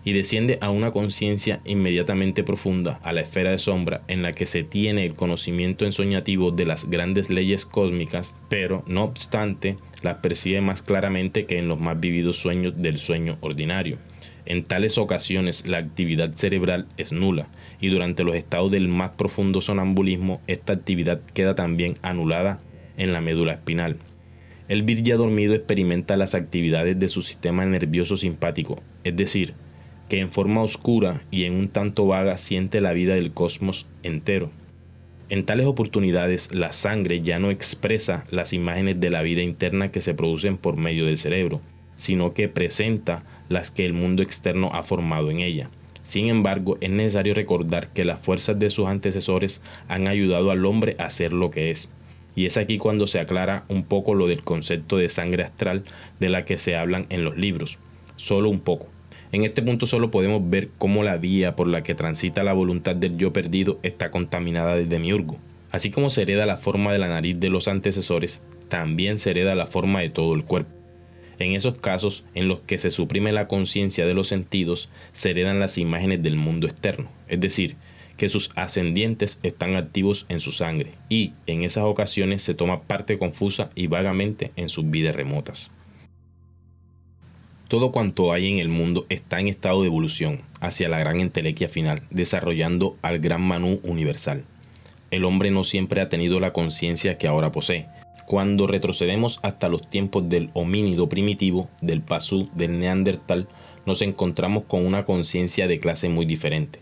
y desciende a una conciencia inmediatamente profunda, a la esfera de sombra en la que se tiene el conocimiento ensoñativo de las grandes leyes cósmicas, pero no obstante las percibe más claramente que en los más vividos sueños del sueño ordinario. En tales ocasiones la actividad cerebral es nula, y durante los estados del más profundo sonambulismo esta actividad queda también anulada en la médula espinal. El virya dormido experimenta las actividades de su sistema nervioso simpático, es decir, que en forma oscura y en un tanto vaga siente la vida del cosmos entero. En tales oportunidades la sangre ya no expresa las imágenes de la vida interna que se producen por medio del cerebro, sino que presenta las que el mundo externo ha formado en ella. Sin embargo, es necesario recordar que las fuerzas de sus antecesores han ayudado al hombre a ser lo que es. Y es aquí cuando se aclara un poco lo del concepto de sangre astral de la que se hablan en los libros. Solo un poco. En este punto solo podemos ver cómo la vía por la que transita la voluntad del yo perdido está contaminada del demiurgo. Así como se hereda la forma de la nariz de los antecesores, también se hereda la forma de todo el cuerpo. En esos casos en los que se suprime la conciencia de los sentidos, se heredan las imágenes del mundo externo, es decir, que sus ascendientes están activos en su sangre, y en esas ocasiones se toma parte confusa y vagamente en sus vidas remotas. Todo cuanto hay en el mundo está en estado de evolución hacia la gran entelequia final, desarrollando al gran Manú universal. El hombre no siempre ha tenido la conciencia que ahora posee. Cuando retrocedemos hasta los tiempos del homínido primitivo, del pasú, del neandertal, nos encontramos con una conciencia de clase muy diferente.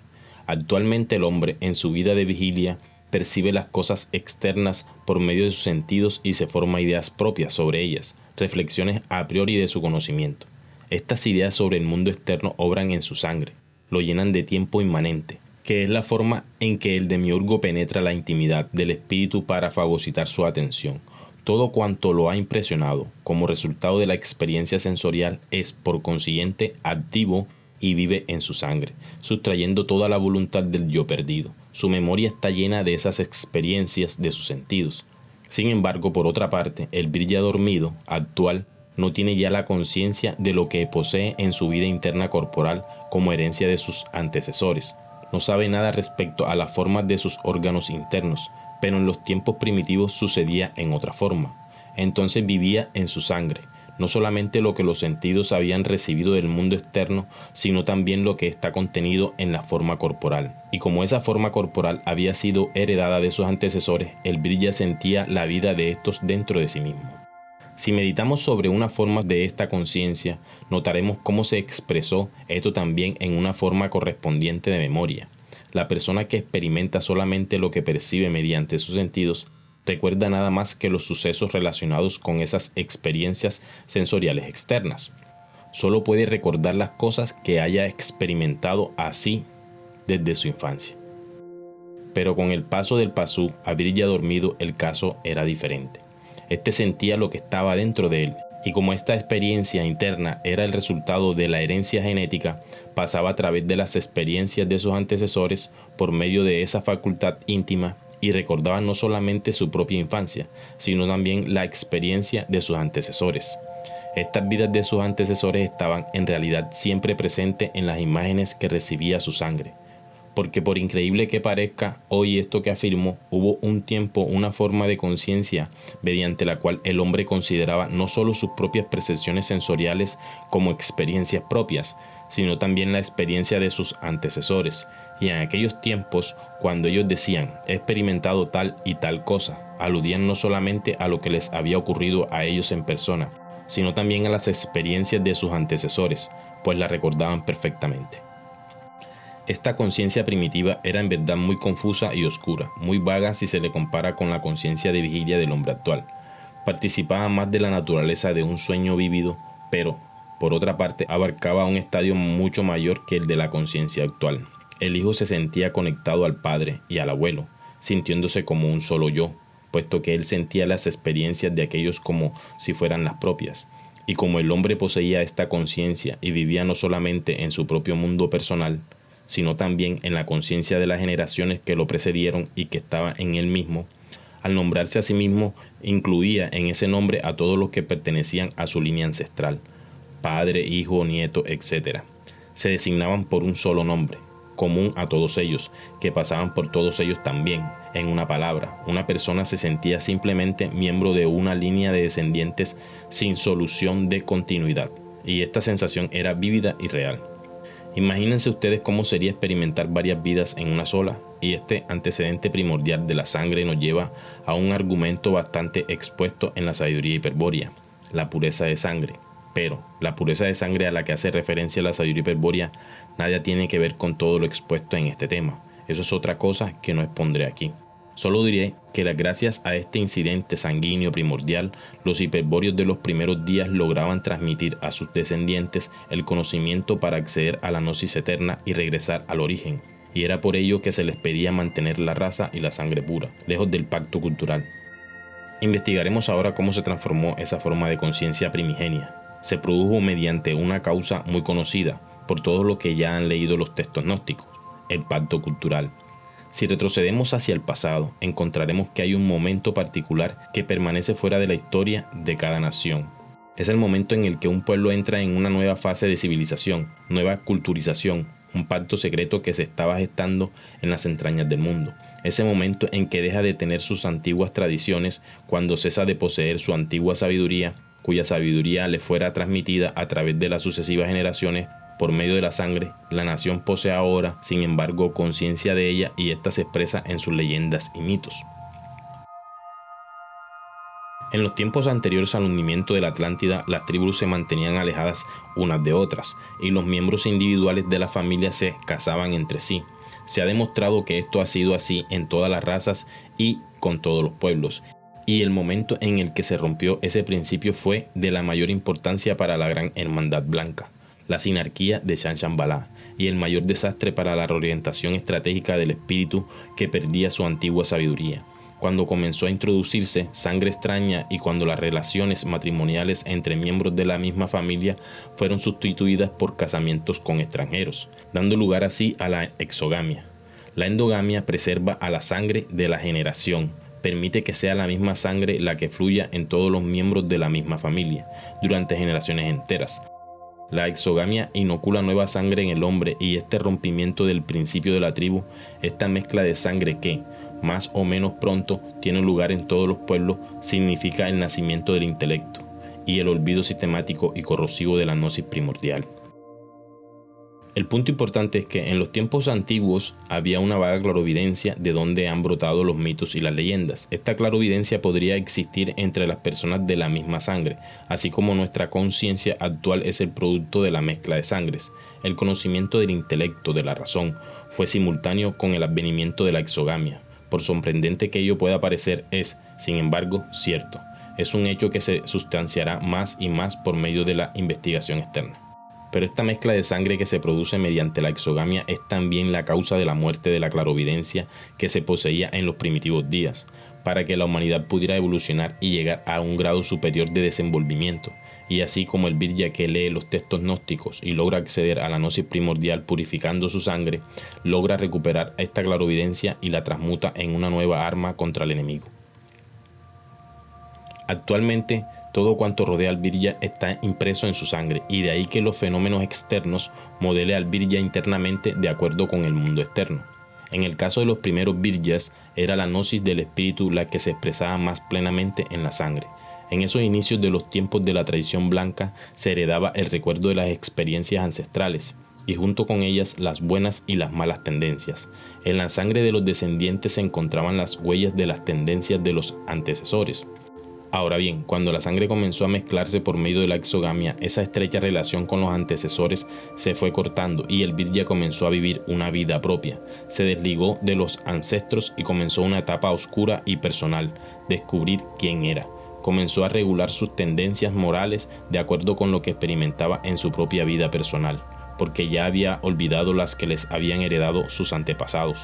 Actualmente el hombre, en su vida de vigilia, percibe las cosas externas por medio de sus sentidos y se forma ideas propias sobre ellas, reflexiones a priori de su conocimiento. Estas ideas sobre el mundo externo obran en su sangre, lo llenan de tiempo inmanente, que es la forma en que el demiurgo penetra la intimidad del espíritu para fagocitar su atención. Todo cuanto lo ha impresionado, como resultado de la experiencia sensorial, es, por consiguiente, activo y vive en su sangre, sustrayendo toda la voluntad del yo perdido. Su memoria está llena de esas experiencias de sus sentidos. Sin embargo, por otra parte, el virya dormido, actual, no tiene ya la conciencia de lo que posee en su vida interna corporal como herencia de sus antecesores. No sabe nada respecto a las formas de sus órganos internos, pero en los tiempos primitivos sucedía en otra forma. Entonces vivía en su sangre, no solamente lo que los sentidos habían recibido del mundo externo, sino también lo que está contenido en la forma corporal. Y como esa forma corporal había sido heredada de sus antecesores, el virya sentía la vida de estos dentro de sí mismo. Si meditamos sobre una forma de esta conciencia, notaremos cómo se expresó esto también en una forma correspondiente de memoria. La persona que experimenta solamente lo que percibe mediante sus sentidos, recuerda nada más que los sucesos relacionados con esas experiencias sensoriales externas. Solo puede recordar las cosas que haya experimentado así desde su infancia. Pero con el paso del pasú a virya dormido el caso era diferente. Este sentía lo que estaba dentro de él, y como esta experiencia interna era el resultado de la herencia genética, pasaba a través de las experiencias de sus antecesores por medio de esa facultad íntima y recordaba no solamente su propia infancia, sino también la experiencia de sus antecesores. Estas vidas de sus antecesores estaban en realidad siempre presentes en las imágenes que recibía su sangre. Porque por increíble que parezca, hoy esto que afirmo, hubo un tiempo una forma de conciencia mediante la cual el hombre consideraba no solo sus propias percepciones sensoriales como experiencias propias, sino también la experiencia de sus antecesores. Y en aquellos tiempos, cuando ellos decían, he experimentado tal y tal cosa, aludían no solamente a lo que les había ocurrido a ellos en persona, sino también a las experiencias de sus antecesores, pues la recordaban perfectamente. Esta conciencia primitiva era en verdad muy confusa y oscura, muy vaga si se le compara con la conciencia de vigilia del hombre actual. Participaba más de la naturaleza de un sueño vívido, pero, por otra parte, abarcaba un estadio mucho mayor que el de la conciencia actual. El hijo se sentía conectado al padre y al abuelo, sintiéndose como un solo yo, puesto que él sentía las experiencias de aquellos como si fueran las propias. Y como el hombre poseía esta conciencia y vivía no solamente en su propio mundo personal, sino también en la conciencia de las generaciones que lo precedieron y que estaba en él mismo, al nombrarse a sí mismo, incluía en ese nombre a todos los que pertenecían a su línea ancestral, padre, hijo, nieto, etc. se designaban por un solo nombre, común a todos ellos, que pasaban por todos ellos también. En una palabra, una persona se sentía simplemente miembro de una línea de descendientes sin solución de continuidad, y esta sensación era vívida y real. Imagínense ustedes cómo sería experimentar varias vidas en una sola, y este antecedente primordial de la sangre nos lleva a un argumento bastante expuesto en la sabiduría hiperbórea, la pureza de sangre. Pero la pureza de sangre a la que hace referencia la sabiduría hiperbórea nada tiene que ver con todo lo expuesto en este tema. Eso es otra cosa que no expondré aquí. Solo diré que gracias a este incidente sanguíneo primordial, los hiperbóreos de los primeros días lograban transmitir a sus descendientes el conocimiento para acceder a la gnosis eterna y regresar al origen. Y era por ello que se les pedía mantener la raza y la sangre pura, lejos del pacto cultural. Investigaremos ahora cómo se transformó esa forma de conciencia primigenia. Se produjo mediante una causa muy conocida por todos los que ya han leído los textos gnósticos, el pacto cultural. Si retrocedemos hacia el pasado, encontraremos que hay un momento particular que permanece fuera de la historia de cada nación. Es el momento en el que un pueblo entra en una nueva fase de civilización, nueva culturización, un pacto secreto que se estaba gestando en las entrañas del mundo. Ese momento en que deja de tener sus antiguas tradiciones, cuando cesa de poseer su antigua sabiduría, cuya sabiduría le fuera transmitida a través de las sucesivas generaciones por medio de la sangre. La nación posee ahora, sin embargo, conciencia de ella, y ésta se expresa en sus leyendas y mitos. En los tiempos anteriores al hundimiento de la Atlántida, las tribus se mantenían alejadas unas de otras, y los miembros individuales de la familia se casaban entre sí. Se ha demostrado que esto ha sido así en todas las razas y con todos los pueblos, y el momento en el que se rompió ese principio fue de la mayor importancia para la Gran Hermandad Blanca, la sinarquía de Shambhala, y el mayor desastre para la reorientación estratégica del espíritu que perdía su antigua sabiduría. Cuando comenzó a introducirse sangre extraña y cuando las relaciones matrimoniales entre miembros de la misma familia fueron sustituidas por casamientos con extranjeros, dando lugar así a la exogamia. La endogamia preserva a la sangre de la generación, permite que sea la misma sangre la que fluya en todos los miembros de la misma familia, durante generaciones enteras. La exogamia inocula nueva sangre en el hombre, y este rompimiento del principio de la tribu, esta mezcla de sangre que, más o menos pronto, tiene lugar en todos los pueblos, significa el nacimiento del intelecto y el olvido sistemático y corrosivo de la gnosis primordial. El punto importante es que en los tiempos antiguos había una vaga clarovidencia de donde han brotado los mitos y las leyendas. Esta clarovidencia podría existir entre las personas de la misma sangre, así como nuestra conciencia actual es el producto de la mezcla de sangres. El conocimiento del intelecto, de la razón, fue simultáneo con el advenimiento de la exogamia. Por sorprendente que ello pueda parecer, es, sin embargo, cierto. Es un hecho que se sustanciará más y más por medio de la investigación externa. Pero esta mezcla de sangre que se produce mediante la exogamia es también la causa de la muerte de la clarovidencia que se poseía en los primitivos días, para que la humanidad pudiera evolucionar y llegar a un grado superior de desenvolvimiento. Y así como el Virya que lee los textos gnósticos y logra acceder a la gnosis primordial purificando su sangre, logra recuperar esta clarovidencia y la transmuta en una nueva arma contra el enemigo. Actualmente, todo cuanto rodea al Virya está impreso en su sangre, y de ahí que los fenómenos externos modele al Virya internamente de acuerdo con el mundo externo. En el caso de los primeros Viryas, era la gnosis del espíritu la que se expresaba más plenamente en la sangre. En esos inicios de los tiempos de la tradición blanca se heredaba el recuerdo de las experiencias ancestrales, y junto con ellas las buenas y las malas tendencias. En la sangre de los descendientes se encontraban las huellas de las tendencias de los antecesores. Ahora bien, cuando la sangre comenzó a mezclarse por medio de la exogamia, esa estrecha relación con los antecesores se fue cortando y el Virya comenzó a vivir una vida propia. Se desligó de los ancestros y comenzó una etapa oscura y personal, descubrir quién era. Comenzó a regular sus tendencias morales de acuerdo con lo que experimentaba en su propia vida personal, porque ya había olvidado las que les habían heredado sus antepasados.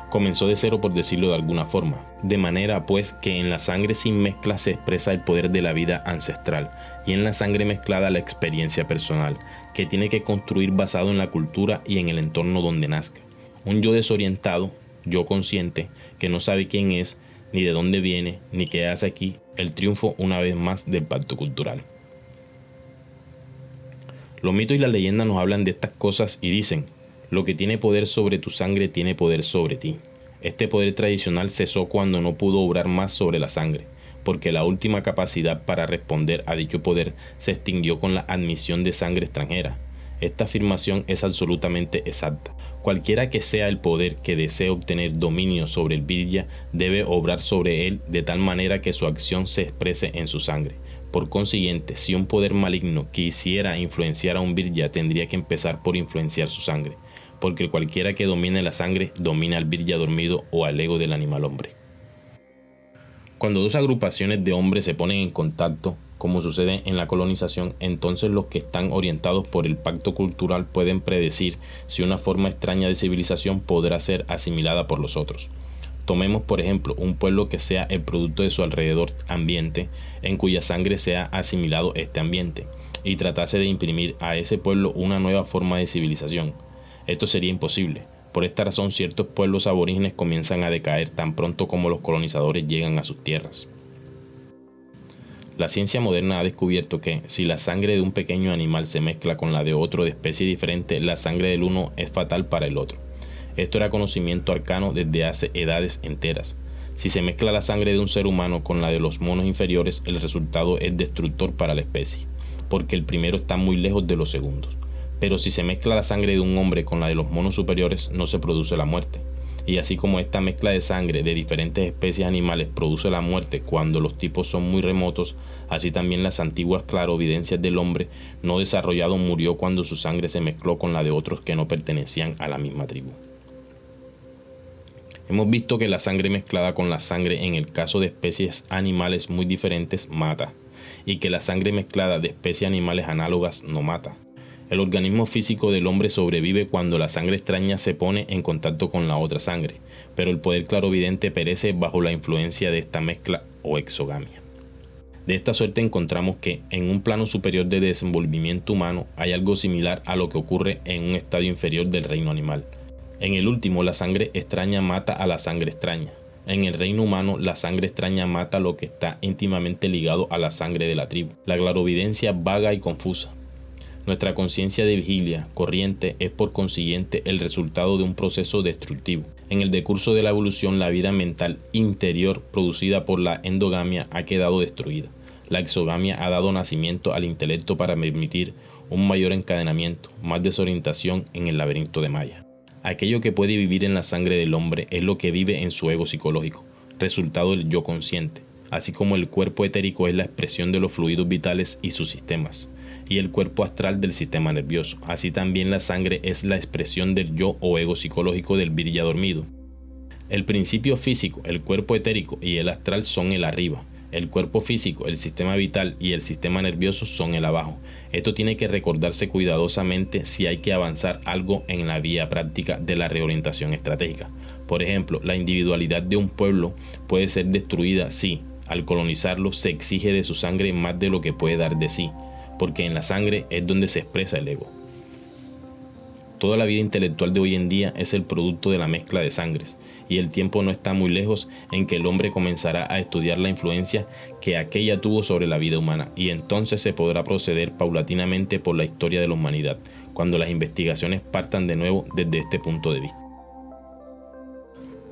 Comenzó de cero, por decirlo de alguna forma, de manera pues que en la sangre sin mezcla se expresa el poder de la vida ancestral, y en la sangre mezclada la experiencia personal, que tiene que construir basado en la cultura y en el entorno donde nazca. Un yo desorientado, yo consciente, que no sabe quién es, ni de dónde viene, ni qué hace aquí, el triunfo una vez más del pacto cultural. Los mitos y las leyendas nos hablan de estas cosas y dicen: lo que tiene poder sobre tu sangre tiene poder sobre ti. Este poder tradicional cesó cuando no pudo obrar más sobre la sangre, porque la última capacidad para responder a dicho poder se extinguió con la admisión de sangre extranjera. Esta afirmación es absolutamente exacta. Cualquiera que sea el poder que desee obtener dominio sobre el Virya debe obrar sobre él de tal manera que su acción se exprese en su sangre. Por consiguiente, si un poder maligno quisiera influenciar a un Virya, tendría que empezar por influenciar su sangre, porque cualquiera que domine la sangre domina al Virya dormido o al ego del animal hombre. Cuando dos agrupaciones de hombres se ponen en contacto, como sucede en la colonización, entonces los que están orientados por el pacto cultural pueden predecir si una forma extraña de civilización podrá ser asimilada por los otros. Tomemos por ejemplo un pueblo que sea el producto de su alrededor ambiente, en cuya sangre sea asimilado este ambiente, y tratase de imprimir a ese pueblo una nueva forma de civilización. Esto sería imposible. Por esta razón, ciertos pueblos aborígenes comienzan a decaer tan pronto como los colonizadores llegan a sus tierras. La ciencia moderna ha descubierto que, si la sangre de un pequeño animal se mezcla con la de otro de especie diferente, la sangre del uno es fatal para el otro. Esto era conocimiento arcano desde hace edades enteras. Si se mezcla la sangre de un ser humano con la de los monos inferiores, el resultado es destructor para la especie, porque el primero está muy lejos de los segundos. Pero si se mezcla la sangre de un hombre con la de los monos superiores, no se produce la muerte. Y así como esta mezcla de sangre de diferentes especies animales produce la muerte cuando los tipos son muy remotos, así también las antiguas clarovidencias del hombre no desarrollado murió cuando su sangre se mezcló con la de otros que no pertenecían a la misma tribu. Hemos visto que la sangre mezclada con la sangre en el caso de especies animales muy diferentes mata, y que la sangre mezclada de especies animales análogas no mata. El organismo físico del hombre sobrevive cuando la sangre extraña se pone en contacto con la otra sangre, pero el poder clarovidente perece bajo la influencia de esta mezcla o exogamia. De esta suerte encontramos que, en un plano superior de desenvolvimiento humano, hay algo similar a lo que ocurre en un estadio inferior del reino animal. En el último, la sangre extraña mata a la sangre extraña. En el reino humano, la sangre extraña mata lo que está íntimamente ligado a la sangre de la tribu. La clarovidencia vaga y confusa. Nuestra conciencia de vigilia corriente es por consiguiente el resultado de un proceso destructivo. En el decurso de la evolución, la vida mental interior producida por la endogamia ha quedado destruida. La exogamia ha dado nacimiento al intelecto para permitir un mayor encadenamiento, más desorientación en el laberinto de Maya. Aquello que puede vivir en la sangre del hombre es lo que vive en su ego psicológico, resultado del yo consciente, así como el cuerpo etérico es la expresión de los fluidos vitales y sus sistemas, y el cuerpo astral del sistema nervioso. Así también la sangre es la expresión del yo o ego psicológico del virya dormido. El principio físico, el cuerpo etérico y el astral son el arriba. El cuerpo físico, el sistema vital y el sistema nervioso son el abajo. Esto tiene que recordarse cuidadosamente si hay que avanzar algo en la vía práctica de la reorientación estratégica. Por ejemplo, la individualidad de un pueblo puede ser destruida si, al colonizarlo, se exige de su sangre más de lo que puede dar de sí, porque en la sangre es donde se expresa el ego. Toda la vida intelectual de hoy en día es el producto de la mezcla de sangres, y el tiempo no está muy lejos en que el hombre comenzará a estudiar la influencia que aquella tuvo sobre la vida humana, y entonces se podrá proceder paulatinamente por la historia de la humanidad, cuando las investigaciones partan de nuevo desde este punto de vista.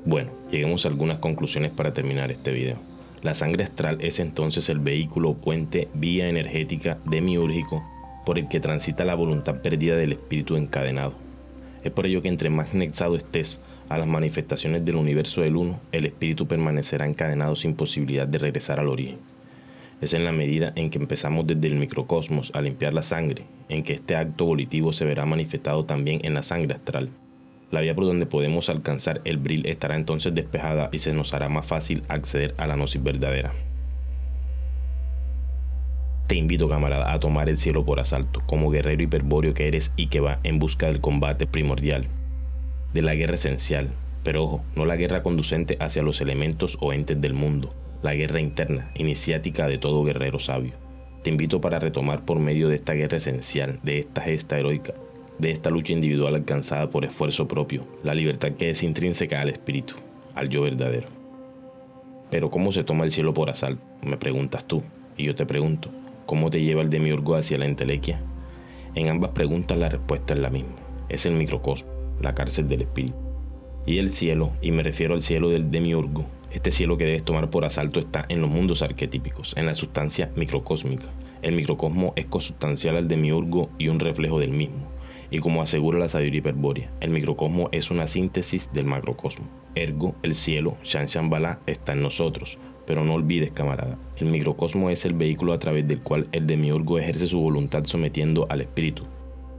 Bueno, lleguemos a algunas conclusiones para terminar este video. La sangre astral es entonces el vehículo, puente, vía energética demiúrgico por el que transita la voluntad perdida del espíritu encadenado. Es por ello que entre más anexado estés a las manifestaciones del universo del uno, el espíritu permanecerá encadenado sin posibilidad de regresar al origen. Es en la medida en que empezamos desde el microcosmos a limpiar la sangre, en que este acto volitivo se verá manifestado también en la sangre astral. La vía por donde podemos alcanzar el bril estará entonces despejada y se nos hará más fácil acceder a la gnosis verdadera. Te invito, camarada, a tomar el cielo por asalto, como guerrero hiperbóreo que eres y que va en busca del combate primordial, de la guerra esencial, pero ojo, no la guerra conducente hacia los elementos o entes del mundo, la guerra interna, iniciática de todo guerrero sabio. Te invito para retomar por medio de esta guerra esencial, de esta gesta heroica, de esta lucha individual alcanzada por esfuerzo propio, la libertad que es intrínseca al espíritu, al yo verdadero. Pero ¿cómo se toma el cielo por asalto? Me preguntas tú, y yo te pregunto, ¿cómo te lleva el demiurgo hacia la entelequia? En ambas preguntas la respuesta es la misma. Es el microcosmo, la cárcel del espíritu. Y el cielo, y me refiero al cielo del demiurgo, este cielo que debes tomar por asalto está en los mundos arquetípicos, en la sustancia microcósmica. El microcosmo es consustancial al demiurgo y un reflejo del mismo. Y como asegura la sabiduría hiperbórea, el microcosmo es una síntesis del macrocosmo. Ergo, el cielo, Shan Shambhala, está en nosotros. Pero no olvides, camarada, el microcosmo es el vehículo a través del cual el demiurgo ejerce su voluntad sometiendo al espíritu,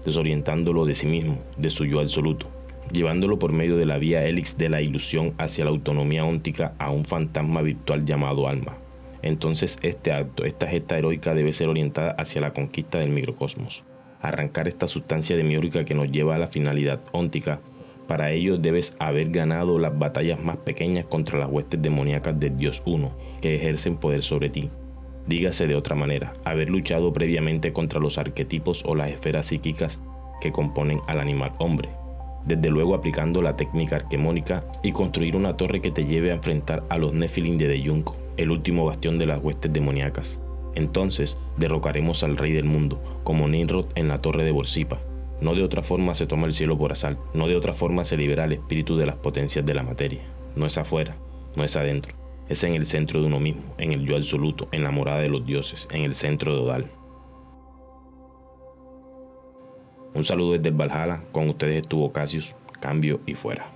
desorientándolo de sí mismo, de su yo absoluto, llevándolo por medio de la vía hélix de la ilusión hacia la autonomía óntica a un fantasma virtual llamado alma. Entonces este acto, esta gesta heroica debe ser orientada hacia la conquista del microcosmos, arrancar esta sustancia demiúrgica que nos lleva a la finalidad óntica. Para ello debes haber ganado las batallas más pequeñas contra las huestes demoníacas del Dios Uno, que ejercen poder sobre ti. Dígase de otra manera, haber luchado previamente contra los arquetipos o las esferas psíquicas que componen al animal hombre. Desde luego aplicando la técnica arquemónica y construir una torre que te lleve a enfrentar a los Nephilim de Deyunco, el último bastión de las huestes demoníacas. Entonces derrocaremos al rey del mundo, como Nimrod en la torre de Borsipa. No de otra forma se toma el cielo por asalto, no de otra forma se libera el espíritu de las potencias de la materia. No es afuera, no es adentro, es en el centro de uno mismo, en el yo absoluto, en la morada de los dioses, en el centro de Odal. Un saludo desde el Valhalla, con ustedes estuvo Cassius, cambio y fuera.